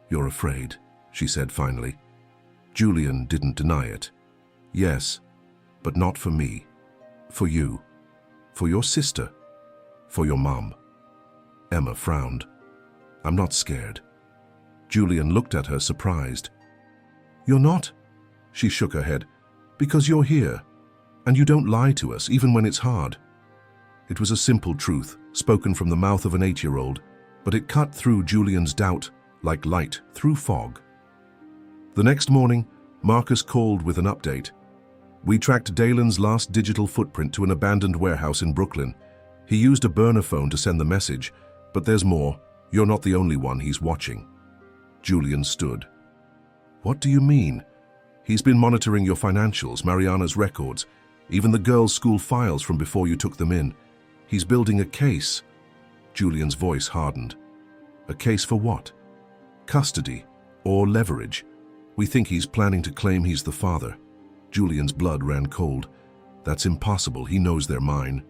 A: You're afraid, she said finally. Julian didn't deny it. Yes, but not for me. For you. For your sister. For your mom. Emma frowned. I'm not scared. Julian looked at her surprised. You're not? She shook her head. Because you're here. And you don't lie to us, even when it's hard. It was a simple truth, spoken from the mouth of an 8-year-old, but it cut through Julian's doubt like light through fog. The next morning, Marcus called with an update. "We tracked Dalen's last digital footprint to an abandoned warehouse in Brooklyn. He used a burner phone to send the message, but there's more. You're not the only one he's watching." Julian stood. "What do you mean?" "He's been monitoring your financials, Mariana's records, even the girls' school files from before you took them in. He's building a case." Julian's voice hardened. "A case for what?" "Custody or leverage. We think he's planning to claim he's the father." Julian's blood ran cold. "That's impossible. He knows they're mine."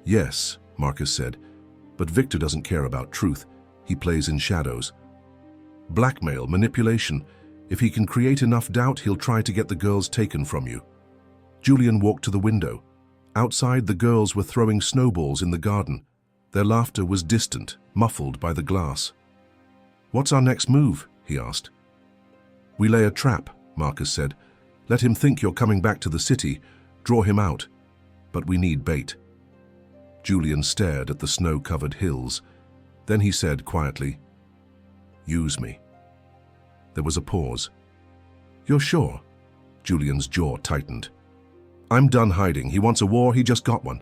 A: "Yes," Marcus said, "but Victor doesn't care about truth. He plays in shadows. Blackmail, manipulation. If he can create enough doubt, he'll try to get the girls taken from you." Julian walked to the window. Outside, the girls were throwing snowballs in the garden. Their laughter was distant, muffled by the glass. "What's our next move?" he asked. "We lay a trap," Marcus said. "Let him think you're coming back to the city, draw him out. But we need bait." Julian stared at the snow-covered hills. Then he said quietly, "Use me." There was a pause. "You're sure?" Julian's jaw tightened. "I'm done hiding. He wants a war, he just got one."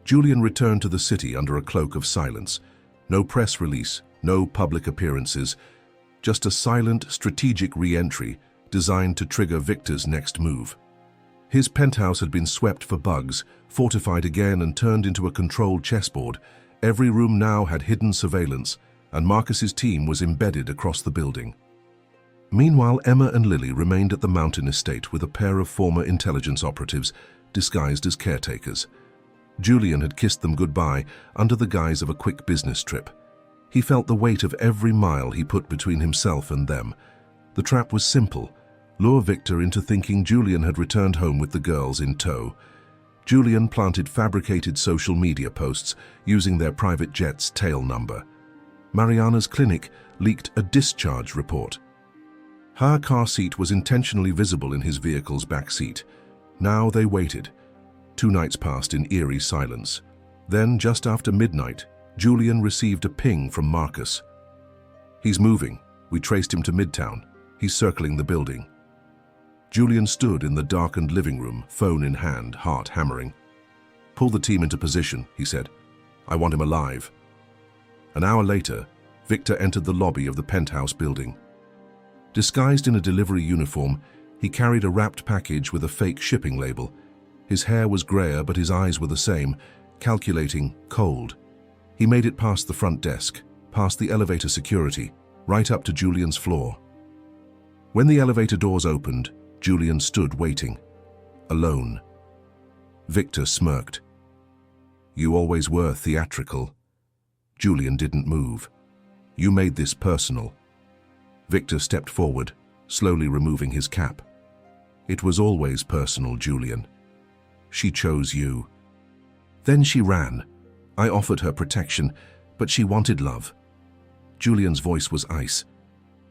A: Julian returned to the city under a cloak of silence. No press release, no public appearances, just a silent, strategic re-entry designed to trigger Victor's next move. His penthouse had been swept for bugs, fortified again and turned into a controlled chessboard. Every room now had hidden surveillance, and Marcus's team was embedded across the building. Meanwhile, Emma and Lily remained at the mountain estate with a pair of former intelligence operatives disguised as caretakers. Julian had kissed them goodbye under the guise of a quick business trip. He felt the weight of every mile he put between himself and them. The trap was simple: lure Victor into thinking Julian had returned home with the girls in tow. Julian planted fabricated social media posts using their private jet's tail number. Mariana's clinic leaked a discharge report. Her car seat was intentionally visible in his vehicle's back seat. Now they waited. 2 nights passed in eerie silence. Then, just after midnight, Julian received a ping from Marcus. "He's moving. We traced him to Midtown. He's circling the building." Julian stood in the darkened living room, phone in hand, heart hammering. "Pull the team into position," he said. "I want him alive." An hour later, Victor entered the lobby of the penthouse building. Disguised in a delivery uniform, he carried a wrapped package with a fake shipping label. His hair was grayer, but his eyes were the same, calculating, cold. He made it past the front desk, past the elevator security, right up to Julian's floor. When the elevator doors opened, Julian stood waiting, alone. Victor smirked. "You always were theatrical." Julian didn't move. "You made this personal." Victor stepped forward, slowly removing his cap. "It was always personal, Julian. She chose you. Then she ran. I offered her protection, but she wanted love." Julian's voice was ice.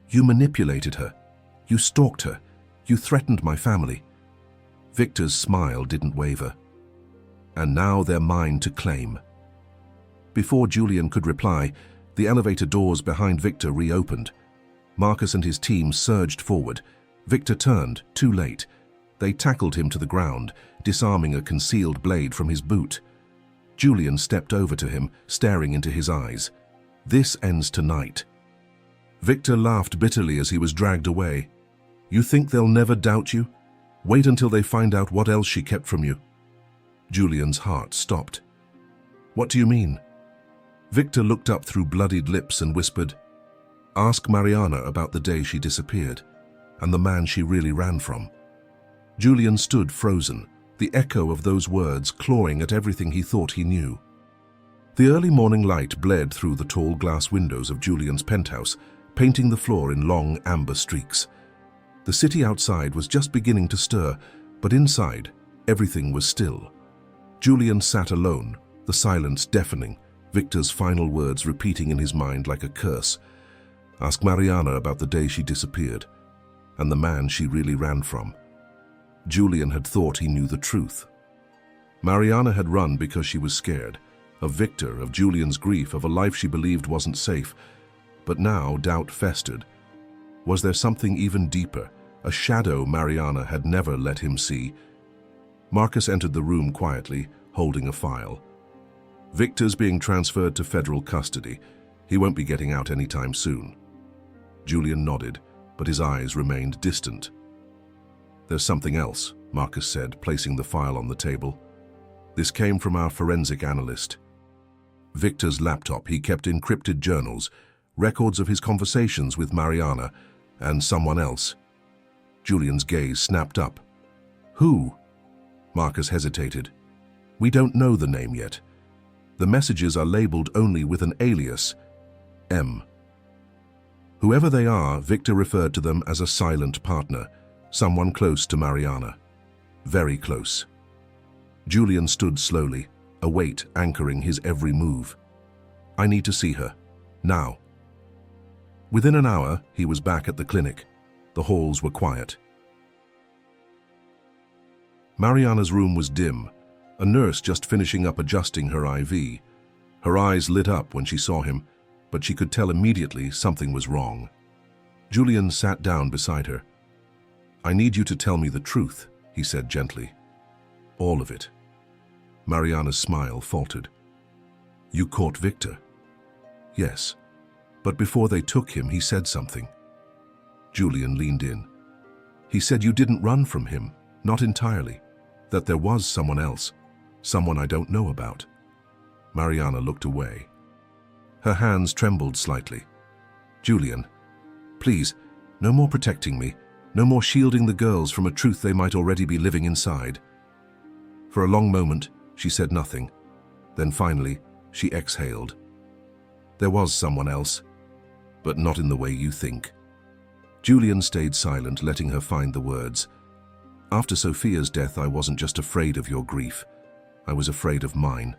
A: "You manipulated her. You stalked her. You threatened my family." Victor's smile didn't waver. "And now they're mine to claim." Before Julian could reply, the elevator doors behind Victor reopened. Marcus and his team surged forward. Victor turned, too late. They tackled him to the ground, disarming a concealed blade from his boot. Julian stepped over to him, staring into his eyes. "This ends tonight." Victor laughed bitterly as he was dragged away. "You think they'll never doubt you? Wait until they find out what else she kept from you." Julian's heart stopped. "What do you mean?" Victor looked up through bloodied lips and whispered, "Ask Mariana about the day she disappeared, and the man she really ran from." Julian stood frozen, the echo of those words clawing at everything he thought he knew. The early morning light bled through the tall glass windows of Julian's penthouse, painting the floor in long amber streaks. The city outside was just beginning to stir, but inside, everything was still. Julian sat alone, the silence deafening, Victor's final words repeating in his mind like a curse. Ask Mariana about the day she disappeared, and the man she really ran from. Julian had thought he knew the truth. Mariana had run because she was scared, of Victor, of Julian's grief, of a life she believed wasn't safe. But now doubt festered. Was there something even deeper, a shadow Mariana had never let him see? Marcus entered the room quietly, holding a file. Victor's being transferred to federal custody. He won't be getting out anytime soon. Julian nodded, but his eyes remained distant. There's something else, Marcus said, placing the file on the table. This came from our forensic analyst. Victor's laptop, he kept encrypted journals, records of his conversations with Mariana and someone else. Julian's gaze snapped up. Who? Marcus hesitated. We don't know the name yet. The messages are labeled only with an alias, M. Whoever they are, Victor referred to them as a silent partner, someone close to Mariana. Very close. Julian stood slowly, a weight anchoring his every move. I need to see her. Now. Within an hour, he was back at the clinic. The halls were quiet. Mariana's room was dim, a nurse just finishing up adjusting her IV. Her eyes lit up when she saw him, but she could tell immediately something was wrong. Julian sat down beside her. I need you to tell me the truth, he said gently. All of it. Mariana's smile faltered. You caught Victor? Yes, but before they took him, he said something. Julian leaned in. He said you didn't run from him, not entirely, that there was someone else, someone I don't know about. Mariana looked away. Her hands trembled slightly. Julian, please, no more protecting me, no more shielding the girls from a truth they might already be living inside. For a long moment, she said nothing. Then finally, she exhaled. There was someone else, but not in the way you think. Julian stayed silent, letting her find the words. After Sophia's death, I wasn't just afraid of your grief. I was afraid of mine.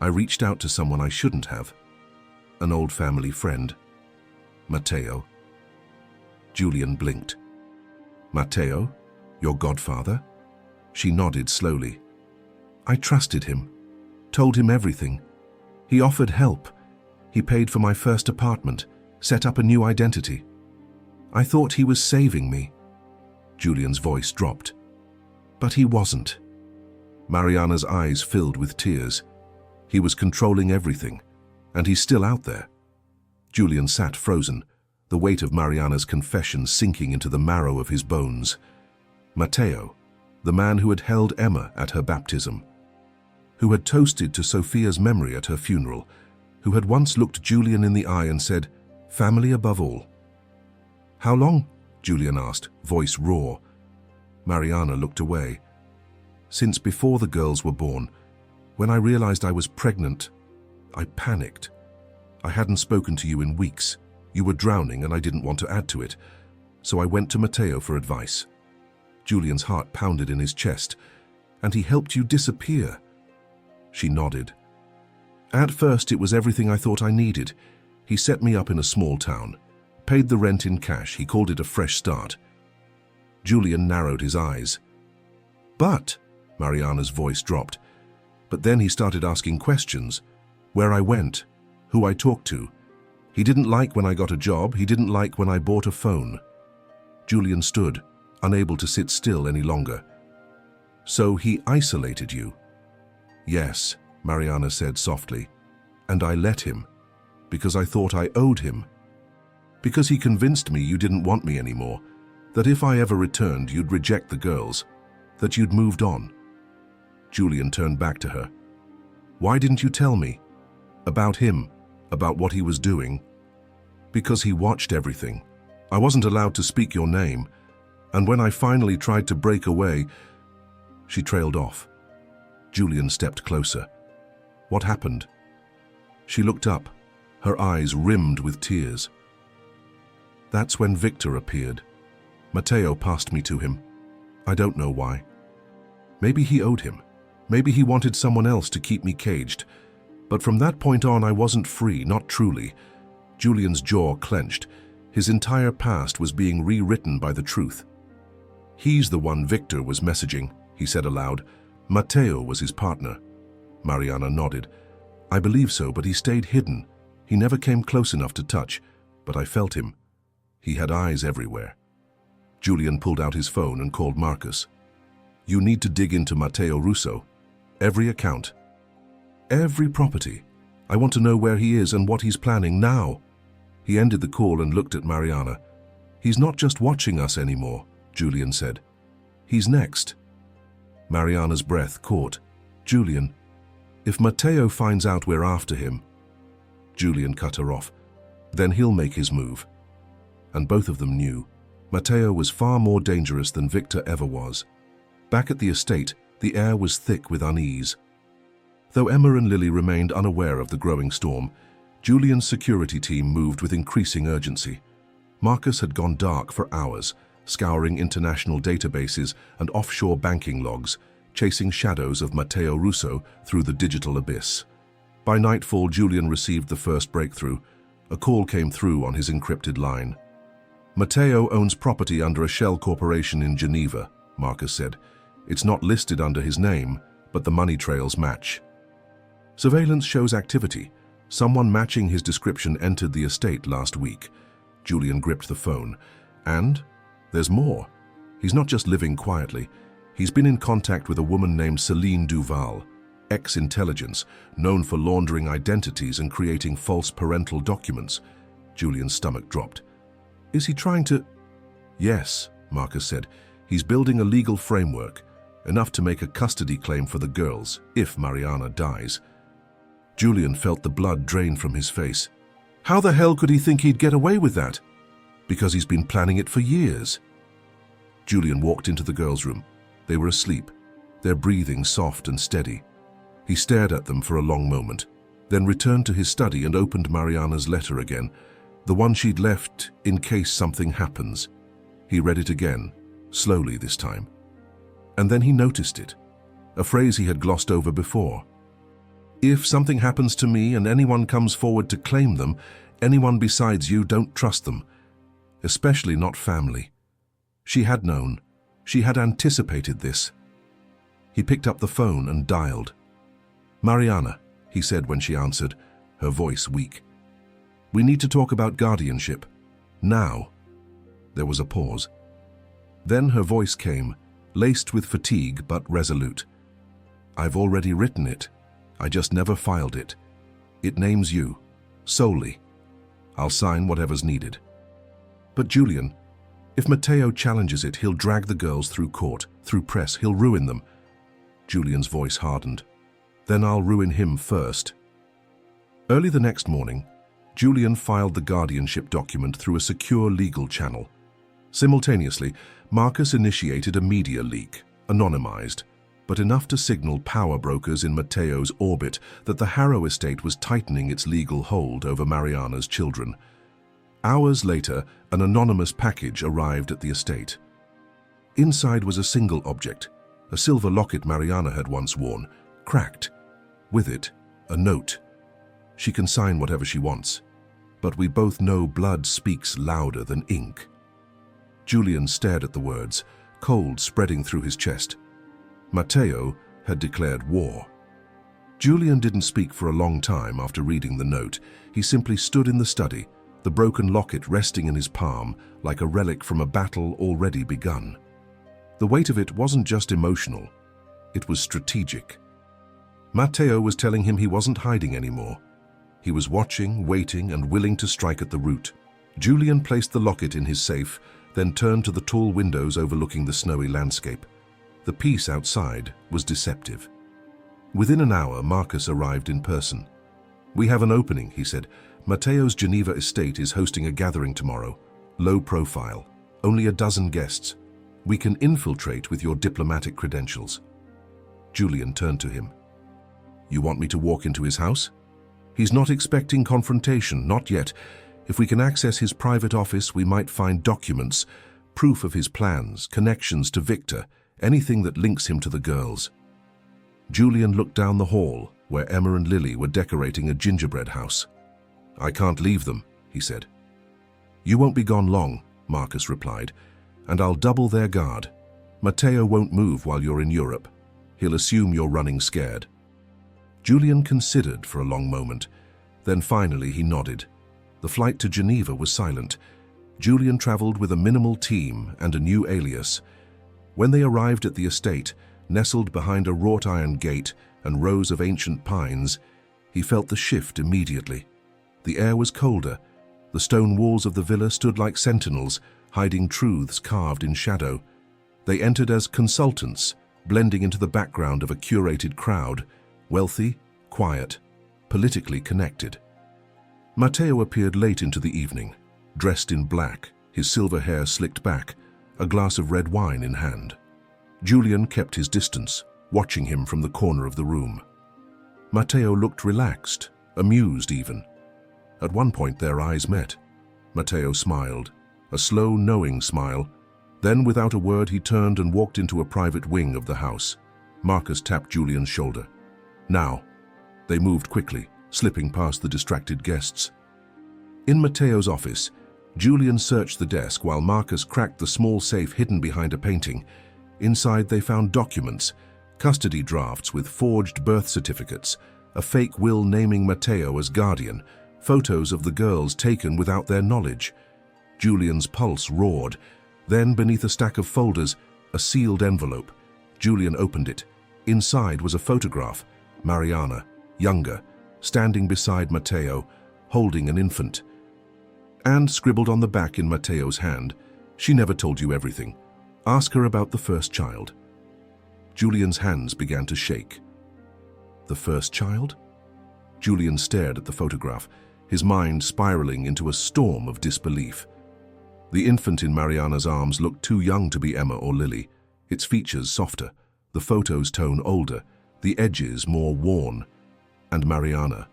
A: I reached out to someone I shouldn't have. An old family friend. Matteo. Julian blinked. Matteo? Your godfather? She nodded slowly. I trusted him. Told him everything. He offered help. He paid for my first apartment, set up a new identity. I thought he was saving me. Julian's voice dropped. But he wasn't. Mariana's eyes filled with tears. He was controlling everything, and he's still out there. Julian sat frozen, the weight of Mariana's confession sinking into the marrow of his bones. Matteo, the man who had held Emma at her baptism, who had toasted to Sophia's memory at her funeral, who had once looked Julian in the eye and said, family above all. How long? Julian asked, voice raw. Mariana looked away. Since before the girls were born, when I realized I was pregnant, I panicked. I hadn't spoken to you in weeks. You were drowning and I didn't want to add to it. So I went to Matteo for advice. Julian's heart pounded in his chest. And he helped you disappear. She nodded. At first, it was everything I thought I needed. He set me up in a small town, paid the rent in cash. He called it a fresh start. Julian narrowed his eyes. But, Mariana's voice dropped. But then he started asking questions. Where I went, who I talked to. He didn't like when I got a job. He didn't like when I bought a phone. Julian stood, unable to sit still any longer. So he isolated you? Yes, Mariana said softly. And I let him, because I thought I owed him. Because he convinced me you didn't want me anymore, that if I ever returned, you'd reject the girls, that you'd moved on. Julian turned back to her. Why didn't you tell me? About him, about what he was doing? Because he watched everything. I wasn't allowed to speak your name, and when I finally tried to break away, she trailed off. Julian stepped closer. What happened? She looked up, her eyes rimmed with tears. That's when Victor appeared. Matteo passed me to him. I don't know why. Maybe he owed him. Maybe he wanted someone else to keep me caged. But from that point on, I wasn't free, not truly. Julian's jaw clenched. His entire past was being rewritten by the truth. He's the one Victor was messaging, he said aloud. Matteo was his partner. Mariana nodded. I believe so, but he stayed hidden. He never came close enough to touch, but I felt him. He had eyes everywhere. Julian pulled out his phone and called Marcus. You need to dig into Matteo Russo. Every account. Every property. I want to know where he is and what he's planning now. He ended the call and looked at Mariana. He's not just watching us anymore, Julian said. He's next. Mariana's breath caught. Julian, if Matteo finds out we're after him... Julian cut her off. Then he'll make his move. And both of them knew. Matteo was far more dangerous than Victor ever was. Back at the estate, the air was thick with unease. Though Emma and Lily remained unaware of the growing storm, Julian's security team moved with increasing urgency. Marcus had gone dark for hours, scouring international databases and offshore banking logs, chasing shadows of Matteo Russo through the digital abyss. By nightfall, Julian received the first breakthrough. A call came through on his encrypted line. Matteo owns property under a shell corporation in Geneva, Marcus said. It's not listed under his name, but the money trails match. Surveillance shows activity. Someone matching his description entered the estate last week. Julian gripped the phone. And there's more. He's not just living quietly. He's been in contact with a woman named Celine Duval, ex-intelligence, known for laundering identities and creating false parental documents. Julian's stomach dropped. Is he trying to... Yes, Marcus said. He's building a legal framework, enough to make a custody claim for the girls, if Mariana dies. Julian felt the blood drain from his face. How the hell could he think he'd get away with that? Because he's been planning it for years. Julian walked into the girls' room. They were asleep, their breathing soft and steady. He stared at them for a long moment, then returned to his study and opened Mariana's letter again, the one she'd left in case something happens. He read it again, slowly this time. And then he noticed it, a phrase he had glossed over before. If something happens to me and anyone comes forward to claim them, anyone besides you, don't trust them, especially not family. She had known. She had anticipated this. He picked up the phone and dialed. Mariana, he said when she answered, her voice weak. We need to talk about guardianship. Now. There was a pause. Then her voice came, laced with fatigue but resolute. I've already written it. I just never filed it. It names you, solely. I'll sign whatever's needed. But Julian, if Matteo challenges it, he'll drag the girls through court, through press, he'll ruin them. Julian's voice hardened. Then I'll ruin him first. Early the next morning, Julian filed the guardianship document through a secure legal channel. Simultaneously, Marcus initiated a media leak, anonymized, but enough to signal power brokers in Matteo's orbit that the Harrow estate was tightening its legal hold over Mariana's children. Hours later, an anonymous package arrived at the estate. Inside was a single object, a silver locket Mariana had once worn, cracked. With it, a note. She can sign whatever she wants, but we both know blood speaks louder than ink. Julian stared at the words, cold spreading through his chest. Matteo had declared war. Julian didn't speak for a long time after reading the note. He simply stood in the study, the broken locket resting in his palm like a relic from a battle already begun. The weight of it wasn't just emotional, it was strategic. Matteo was telling him he wasn't hiding anymore. He was watching, waiting, and willing to strike at the root. Julian placed the locket in his safe, then turned to the tall windows overlooking the snowy landscape. The peace outside was deceptive. Within an hour, Marcus arrived in person. We have an opening, he said. Matteo's Geneva estate is hosting a gathering tomorrow. Low profile, only a dozen guests. We can infiltrate with your diplomatic credentials. Julian turned to him. You want me to walk into his house? He's not expecting confrontation, not yet. If we can access his private office, we might find documents, proof of his plans, connections to Victor, anything that links him to the girls. Julian looked down the hall, where Emma and Lily were decorating a gingerbread house. I can't leave them, he said. You won't be gone long, Marcus replied, and I'll double their guard. Matteo won't move while you're in Europe. He'll assume you're running scared." Julian considered for a long moment. Then finally he nodded. The flight to Geneva was silent. Julian traveled with a minimal team and a new alias. When they arrived at the estate, nestled behind a wrought iron gate and rows of ancient pines, he felt the shift immediately. The air was colder. The stone walls of the villa stood like sentinels, hiding truths carved in shadow. They entered as consultants, blending into the background of a curated crowd, wealthy, quiet, politically connected. Matteo appeared late into the evening, dressed in black, his silver hair slicked back, a glass of red wine in hand. Julian kept his distance, watching him from the corner of the room. Matteo looked relaxed, amused even. At one point their eyes met. Matteo smiled, a slow, knowing smile. Then, without a word, he turned and walked into a private wing of the house. Marcus tapped Julian's shoulder. "Now." They moved quickly, slipping past the distracted guests. In Matteo's office, Julian searched the desk while Marcus cracked the small safe hidden behind a painting. Inside they found documents, custody drafts with forged birth certificates, a fake will naming Matteo as guardian, photos of the girls taken without their knowledge. Julian's pulse roared. Then, beneath a stack of folders, a sealed envelope. Julian opened it. Inside was a photograph, Mariana, younger, standing beside Matteo, holding an infant. And scribbled on the back in Matteo's hand, "She never told you everything. Ask her about the first child." Julian's hands began to shake. The first child? Julian stared at the photograph, his mind spiraling into a storm of disbelief. The infant in Mariana's arms looked too young to be Emma or Lily, its features softer, the photo's tone older, the edges more worn. And Mariana.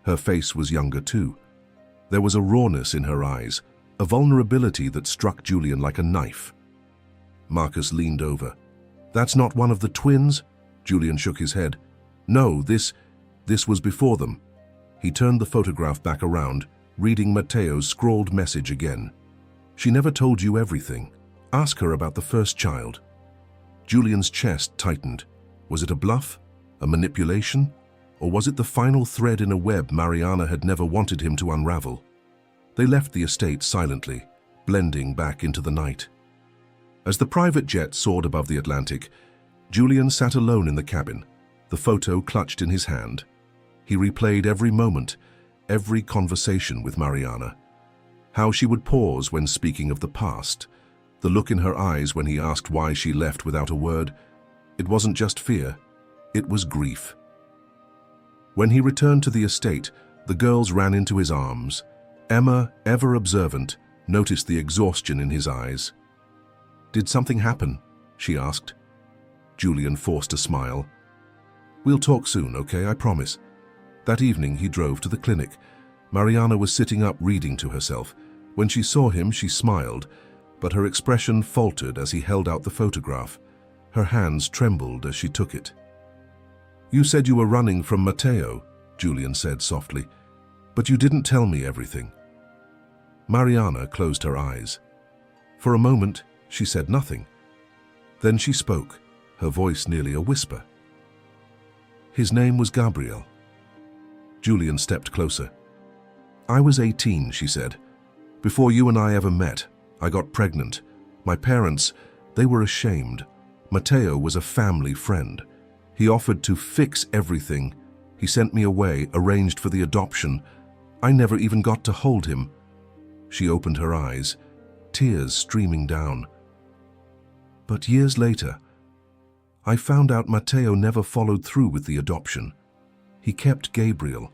A: Her face was younger too. There was a rawness in her eyes, a vulnerability that struck Julian like a knife. Marcus leaned over. "That's not one of the twins?" Julian shook his head. "No, this was before them." He turned the photograph back around, reading Matteo's scrawled message again. "She never told you everything. Ask her about the first child." Julian's chest tightened. Was it a bluff? A manipulation? Or was it the final thread in a web Mariana had never wanted him to unravel? They left the estate silently, blending back into the night. As the private jet soared above the Atlantic, Julian sat alone in the cabin, the photo clutched in his hand. He replayed every moment, every conversation with Mariana. How she would pause when speaking of the past, the look in her eyes when he asked why she left without a word. It wasn't just fear, it was grief. When he returned to the estate, the girls ran into his arms. Emma, ever observant, noticed the exhaustion in his eyes. "Did something happen?" she asked. Julian forced a smile. "We'll talk soon, okay? I promise." That evening he drove to the clinic. Mariana was sitting up reading to herself. When she saw him, she smiled, but her expression faltered as he held out the photograph. Her hands trembled as she took it. "You said you were running from Matteo," Julian said softly, "but you didn't tell me everything." Mariana closed her eyes. For a moment, she said nothing. Then she spoke, her voice nearly a whisper. "His name was Gabriel." Julian stepped closer. "I was 18, she said. "Before you and I ever met, I got pregnant. My parents, they were ashamed. Matteo was a family friend. He offered to fix everything. He sent me away, arranged for the adoption. I never even got to hold him." She opened her eyes, tears streaming down. "But years later, I found out Matteo never followed through with the adoption. He kept Gabriel,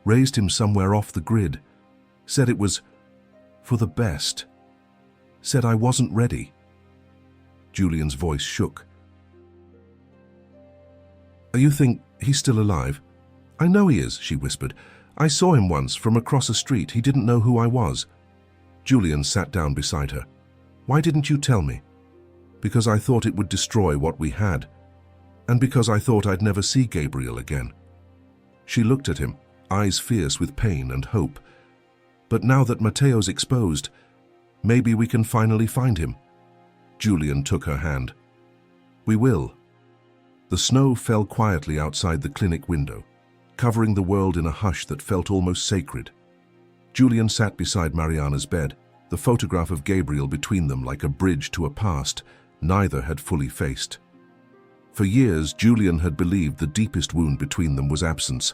A: raised him somewhere off the grid, said it was for the best, said I wasn't ready." Julian's voice shook. "You think he's still alive?" "I know he is," she whispered. "I saw him once from across a street. He didn't know who I was." Julian sat down beside her. "Why didn't you tell me?" "Because I thought it would destroy what we had, and because I thought I'd never see Gabriel again." She looked at him, eyes fierce with pain and hope. "But now that Matteo's exposed, maybe we can finally find him." Julian took her hand. "We will." The snow fell quietly outside the clinic window, covering the world in a hush that felt almost sacred. Julian sat beside Mariana's bed, the photograph of Gabriel between them like a bridge to a past neither had fully faced. For years, Julian had believed the deepest wound between them was absence,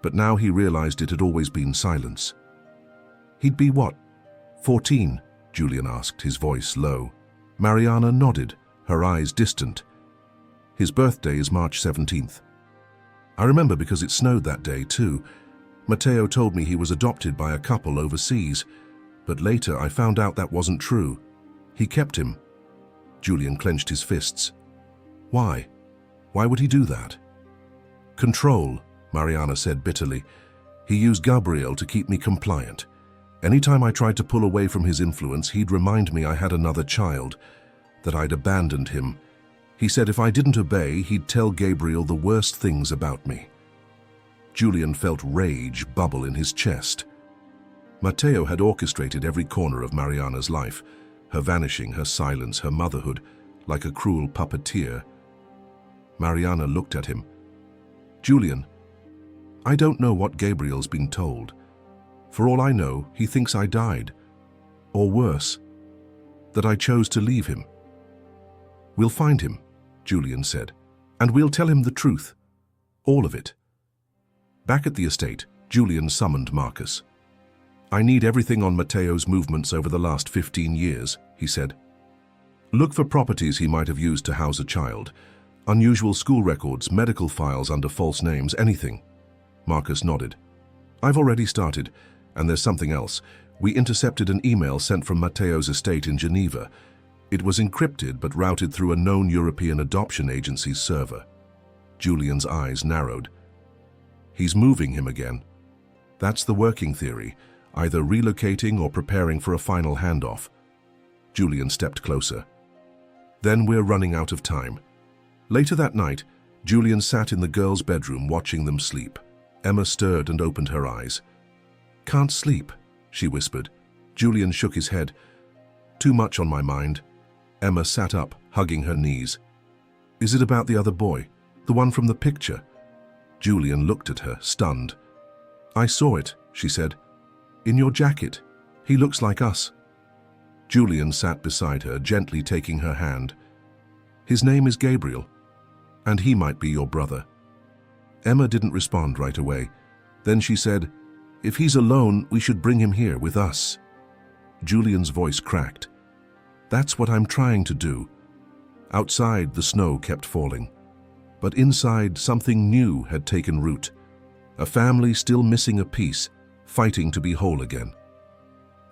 A: but now he realized it had always been silence. He'd be what? 14, Julian asked, his voice low. Mariana nodded, her eyes distant. His birthday is March 17th. I remember because it snowed that day too. Matteo told me he was adopted by a couple overseas, but later I found out that wasn't true. He kept him. Julian clenched his fists. Why? Why would he do that? Control, Mariana said bitterly. He used Gabriel to keep me compliant. Anytime I tried to pull away from his influence, he'd remind me I had another child, that I'd abandoned him. He said if I didn't obey, he'd tell Gabriel the worst things about me. Julian felt rage bubble in his chest. Matteo had orchestrated every corner of Mariana's life, her vanishing, her silence, her motherhood, like a cruel puppeteer. Mariana looked at him. Julian, I don't know what Gabriel's been told. For all I know, he thinks I died. Or worse, that I chose to leave him. We'll find him, Julian said, and we'll tell him the truth. All of it. Back at the estate, Julian summoned Marcus. I need everything on Matteo's movements over the last 15 years, he said. Look for properties he might have used to house a child. Unusual school records, medical files under false names, anything. Marcus nodded. I've already started, and there's something else. We intercepted an email sent from Matteo's estate in Geneva. It was encrypted but routed through a known European adoption agency's server. Julian's eyes narrowed. He's moving him again. That's the working theory, either relocating or preparing for a final handoff. Julian stepped closer. Then we're running out of time. Later that night, Julian sat in the girls' bedroom watching them sleep. Emma stirred and opened her eyes. Can't sleep, she whispered. Julian shook his head. Too much on my mind. Emma sat up, hugging her knees. Is it about the other boy, the one from the picture? Julian looked at her, stunned. I saw it, she said. In your jacket. He looks like us. Julian sat beside her, gently taking her hand. His name is Gabriel, and he might be your brother. Emma didn't respond right away. Then she said, if he's alone, we should bring him here with us. Julian's voice cracked. That's what I'm trying to do. Outside, the snow kept falling. But inside, something new had taken root. A family still missing a piece, fighting to be whole again.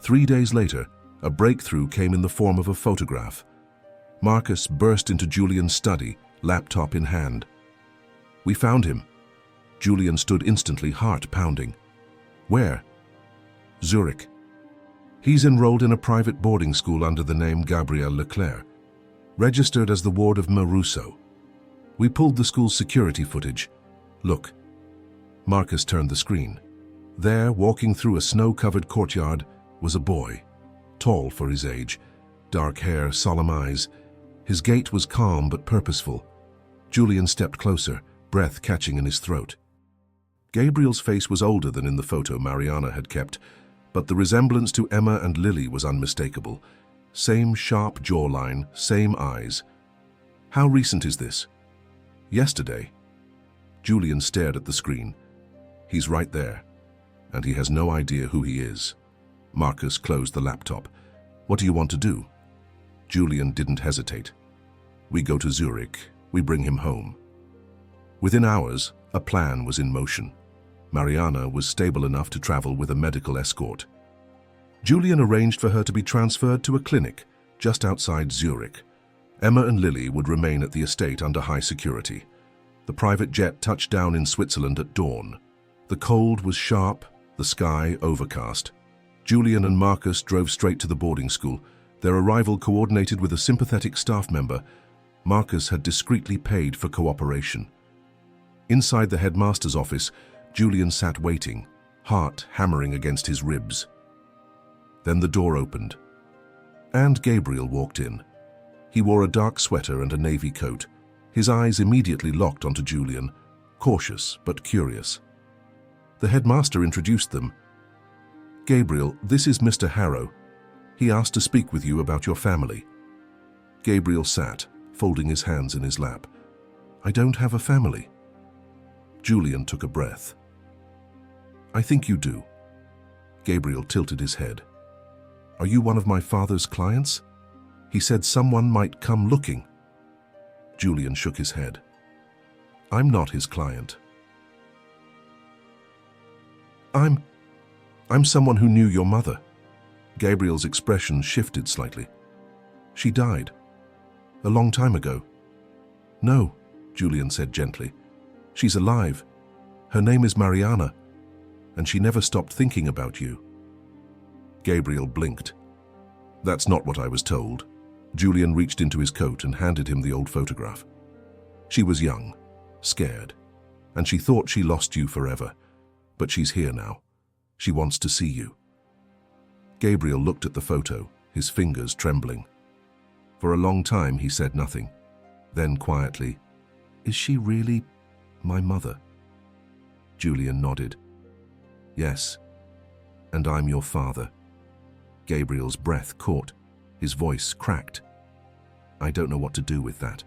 A: 3 days later, a breakthrough came in the form of a photograph. Marcus burst into Julian's study, laptop in hand. We found him. Julian stood instantly, heart pounding. Where? Zurich. He's enrolled in a private boarding school under the name Gabriel Leclerc, registered as the ward of Marusso. We pulled the school's security footage. Look. Marcus turned the screen. There, walking through a snow-covered courtyard, was a boy, tall for his age, dark hair, solemn eyes. His gait was calm but purposeful. Julian stepped closer, breath catching in his throat. Gabriel's face was older than in the photo Mariana had kept, but the resemblance to Emma and Lily was unmistakable. Same sharp jawline, same eyes. How recent is this? Yesterday. Julian stared at the screen. He's right there, and he has no idea who he is. Marcus closed the laptop. What do you want to do? Julian didn't hesitate. We go to Zurich. We bring him home. Within hours, a plan was in motion. Mariana was stable enough to travel with a medical escort. Julian arranged for her to be transferred to a clinic just outside Zurich. Emma and Lily would remain at the estate under high security. The private jet touched down in Switzerland at dawn. The cold was sharp, the sky overcast. Julian and Marcus drove straight to the boarding school, their arrival coordinated with a sympathetic staff member. Marcus had discreetly paid for cooperation. Inside the headmaster's office, Julian sat waiting, heart hammering against his ribs. Then the door opened, and Gabriel walked in. He wore a dark sweater and a navy coat, His eyes immediately locked onto Julian, cautious but curious. The headmaster introduced them. "Gabriel, this is Mr. Harrow. He asked to speak with you about your family." Gabriel sat, folding his hands in his lap. "I don't have a family." Julian took a breath. "I think you do." Gabriel tilted his head. "Are you one of my father's clients? He said someone might come looking." Julian shook his head. "I'm not his client. I'm someone who knew your mother." Gabriel's expression shifted slightly. "She died. A long time ago." "No," Julian said gently. "She's alive. Her name is Mariana, and she never stopped thinking about you." Gabriel blinked. "That's not what I was told." Julian reached into his coat and handed him the old photograph. "She was young, scared, and she thought she lost you forever. But she's here now. She wants to see you." Gabriel looked at the photo, his fingers trembling. For a long time he said nothing. Then quietly, "Is she really my mother?" Julian nodded. "Yes, and I'm your father." Gabriel's breath caught. His voice cracked. "I don't know what to do with that."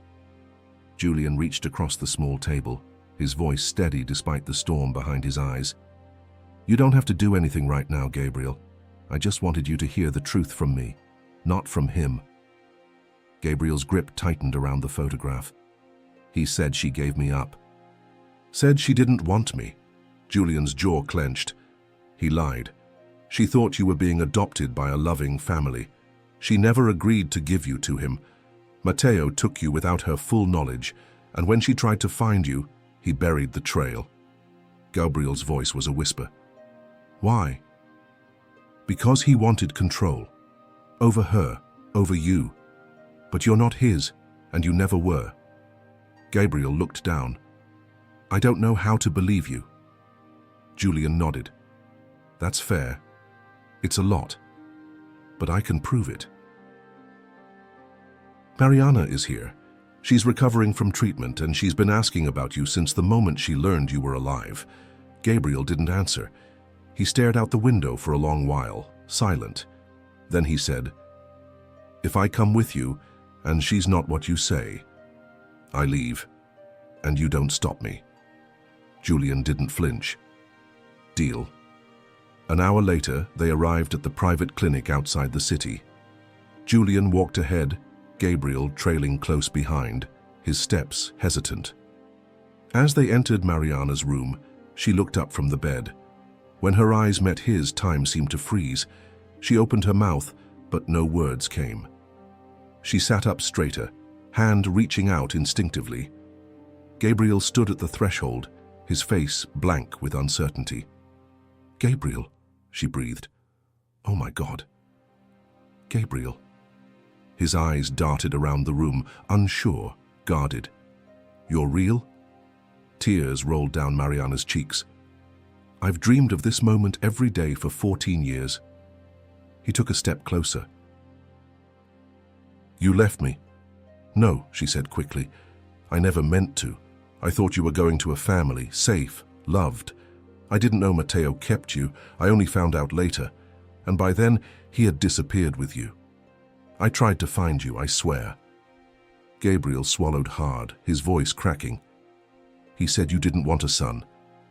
A: Julian reached across the small table, his voice steady despite the storm behind his eyes. "You don't have to do anything right now, Gabriel. I just wanted you to hear the truth from me, not from him." Gabriel's grip tightened around the photograph. "He said she gave me up. Said she didn't want me." Julian's jaw clenched. "He lied. She thought you were being adopted by a loving family. She never agreed to give you to him. Matteo took you without her full knowledge, and when she tried to find you, he buried the trail." Gabriel's voice was a whisper. "Why?" "Because he wanted control. Over her, over you. But you're not his, and you never were." Gabriel looked down. "I don't know how to believe you." Julian nodded. "That's fair. It's a lot. But I can prove it." "Mariana is here. She's recovering from treatment, and she's been asking about you since the moment she learned you were alive." Gabriel didn't answer. He stared out the window for a long while, silent. Then he said, "If I come with you, and she's not what you say, I leave, and you don't stop me." Julian didn't flinch. "Deal." An hour later, they arrived at the private clinic outside the city. Julian walked ahead, Gabriel trailing close behind, his steps hesitant. As they entered Mariana's room, she looked up from the bed. When her eyes met his, time seemed to freeze. She opened her mouth, but no words came. She sat up straighter, hand reaching out instinctively. Gabriel stood at the threshold, his face blank with uncertainty. "Gabriel," she breathed. "Oh my God." "Gabriel." His eyes darted around the room, unsure, guarded. "You're real?" Tears rolled down Mariana's cheeks. "I've dreamed of this moment every day for 14 years. He took a step closer. "You left me." "No," she said quickly. "I never meant to. I thought you were going to a family, safe, loved. I didn't know Matteo kept you. I only found out later. And by then, he had disappeared with you. I tried to find you, I swear." Gabriel swallowed hard, his voice cracking. "He said you didn't want a son,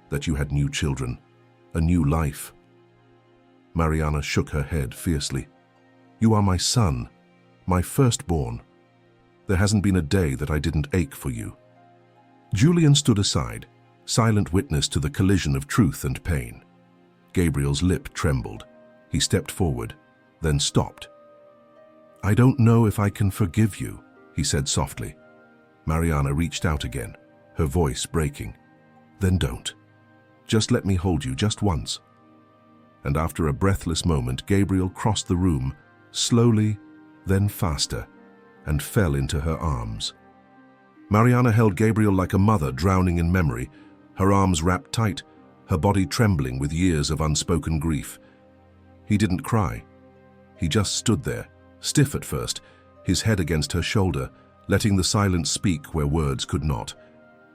A: that you had new children, a new life." Mariana shook her head fiercely. "You are my son, my firstborn. There hasn't been a day that I didn't ache for you." Julian stood aside, silent witness to the collision of truth and pain. Gabriel's lip trembled. He stepped forward, then stopped. "I don't know if I can forgive you," he said softly. Mariana reached out again, her voice breaking. "Then don't. Just let me hold you just once." And after a breathless moment, Gabriel crossed the room, slowly, then faster, and fell into her arms. Mariana held Gabriel like a mother drowning in memory, her arms wrapped tight, her body trembling with years of unspoken grief. He didn't cry. He just stood there, stiff at first, his head against her shoulder, letting the silence speak where words could not.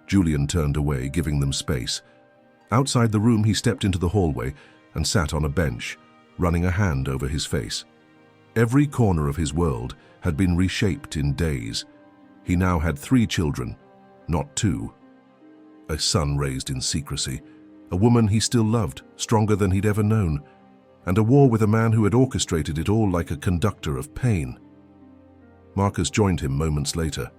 A: Julian turned away, giving them space. Outside the room, he stepped into the hallway and sat on a bench, running a hand over his face. Every corner of his world had been reshaped in days. He now had 3 children, not 2. A son raised in secrecy, a woman he still loved, stronger than he'd ever known, and a war with a man who had orchestrated it all like a conductor of pain. Marcus joined him moments later.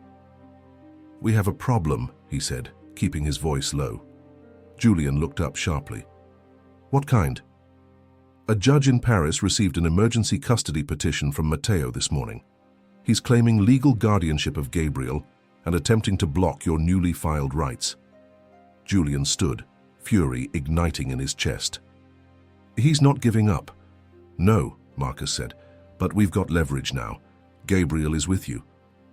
A: "We have a problem," he said, keeping his voice low. Julian looked up sharply. "What kind?" "A judge in Paris received an emergency custody petition from Matteo this morning. He's claiming legal guardianship of Gabriel and attempting to block your newly filed rights." Julian stood, fury igniting in his chest. "He's not giving up." "No," Marcus said, "but we've got leverage now. Gabriel is with you.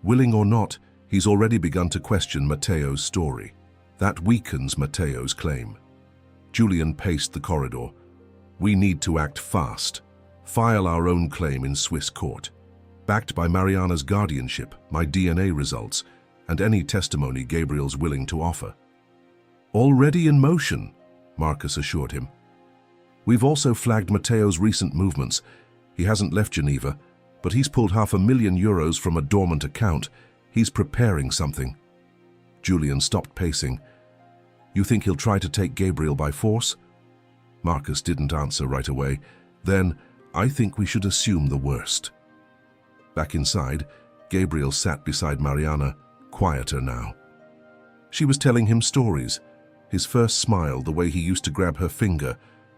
A: Willing or not, he's already begun to question Matteo's story. That weakens Matteo's claim." Julian paced the corridor. "We need to act fast. File our own claim in Swiss court, backed by Mariana's guardianship, my DNA results, and any testimony Gabriel's willing to offer." "Already in motion," Marcus assured him. "We've also flagged Matteo's recent movements. He hasn't left Geneva, but he's pulled €500,000 from a dormant account. He's preparing something." Julian stopped pacing. "You think he'll try to take Gabriel by force?" Marcus didn't answer right away. "Then, I think we should assume the worst." Back inside, Gabriel sat beside Mariana, quieter now. She was telling him stories. His first smile, the way he used to grab her finger,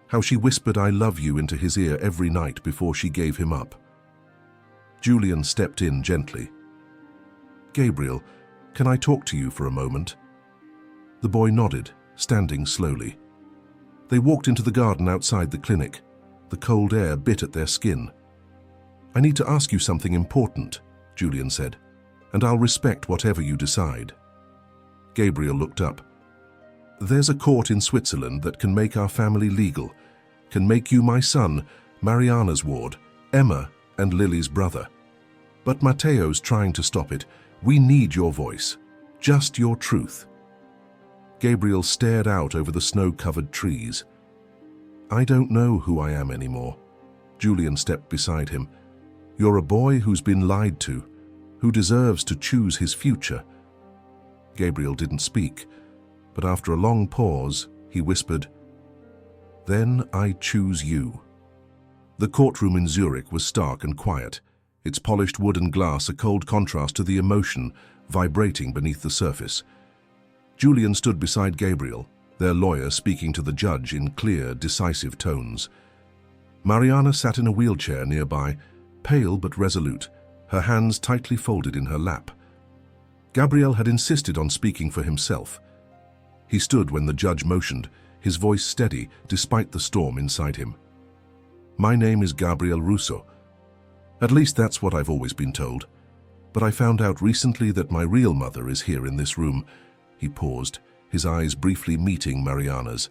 A: how she whispered "I love you" into his ear every night before she gave him up. Julian stepped in gently. "Gabriel, can I talk to you for a moment?" The boy nodded, standing slowly. They walked into the garden outside the clinic. The cold air bit at their skin. "I need to ask you something important," Julian said, "and I'll respect whatever you decide." Gabriel looked up. "There's a court in Switzerland that can make our family legal, can make you my son, Mariana's ward, Emma, and Lily's brother. But Matteo's trying to stop it. We need your voice, just your truth." Gabriel stared out over the snow-covered trees. "I don't know who I am anymore." Julian stepped beside him. "You're a boy who's been lied to, who deserves to choose his future." Gabriel didn't speak, but after a long pause, he whispered, "Then I choose you." The courtroom in Zurich was stark and quiet, its polished wood and glass a cold contrast to the emotion vibrating beneath the surface. Julian stood beside Gabriel, their lawyer speaking to the judge in clear, decisive tones. Mariana sat in a wheelchair nearby, pale but resolute, her hands tightly folded in her lap. Gabriel had insisted on speaking for himself. He stood when the judge motioned, his voice steady despite the storm inside him. "My name is Gabriel Russo. At least that's what I've always been told. But I found out recently that my real mother is here in this room." He paused, his eyes briefly meeting Mariana's.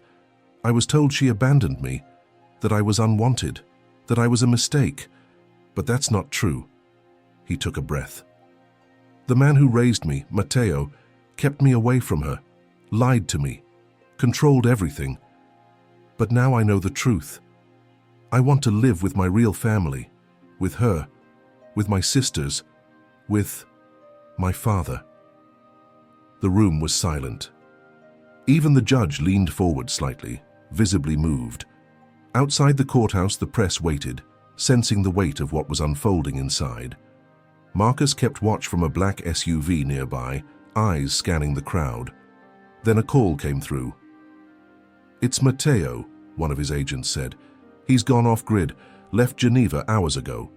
A: "I was told she abandoned me, that I was unwanted, that I was a mistake. But that's not true." He took a breath. "The man who raised me, Matteo, kept me away from her, lied to me, controlled everything. But now I know the truth. I want to live with my real family, with her, with my sisters, with my father." The room was silent. Even the judge leaned forward slightly, visibly moved. Outside the courthouse, the press waited, sensing the weight of what was unfolding inside. Marcus kept watch from a black SUV nearby, eyes scanning the crowd. Then a call came through. "It's Matteo," one of his agents said. "He's gone off-grid, left Geneva hours ago.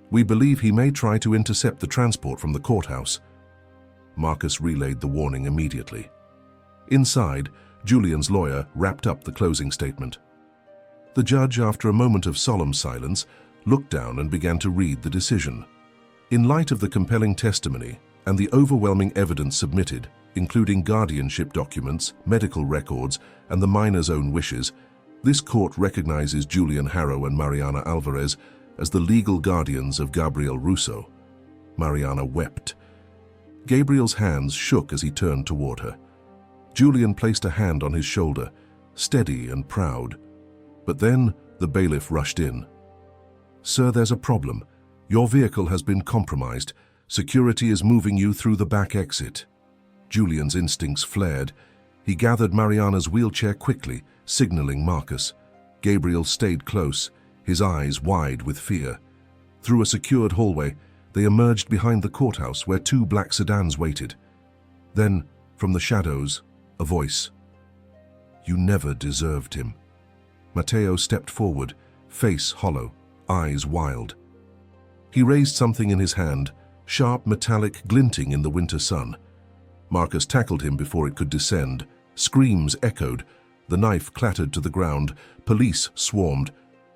A: We believe he may try to intercept the transport from the courthouse." Marcus relayed the warning immediately. Inside, Julian's lawyer wrapped up the closing statement. The judge, after a moment of solemn silence, looked down and began to read the decision. In light of the compelling testimony and the overwhelming evidence submitted, including guardianship documents, medical records, and the minor's own wishes, this court recognizes Julian Harrow and Mariana Alvarez as the legal guardians of Gabriel Russo. Mariana wept. Gabriel's hands shook as he turned toward her. Julian placed a hand on his shoulder, steady and proud. But then the bailiff rushed in. "Sir, there's a problem. Your vehicle has been compromised. Security is moving you through the back exit." Julian's instincts flared. He gathered Mariana's wheelchair quickly, signaling Marcus. Gabriel stayed close, his eyes wide with fear. Through a secured hallway, they emerged behind the courthouse where two black sedans waited. Then, from the shadows, a voice. "You never deserved him." Matteo stepped forward, face hollow, eyes wild. He raised something in his hand, sharp metallic glinting in the winter sun. Marcus tackled him before it could descend. Screams echoed. The knife clattered to the ground. Police swarmed.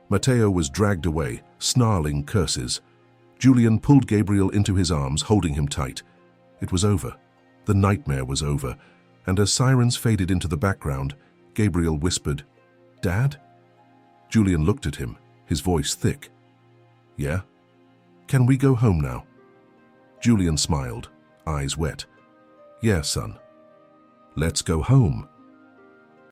A: Matteo was dragged away, snarling curses. Julian pulled Gabriel into his arms, holding him tight. It was over. The nightmare was over. And as sirens faded into the background, Gabriel whispered, "Dad?" Julian looked at him, his voice thick. "Yeah? Can we go home now?" Julian smiled, eyes wet. "Yeah, son. Let's go home."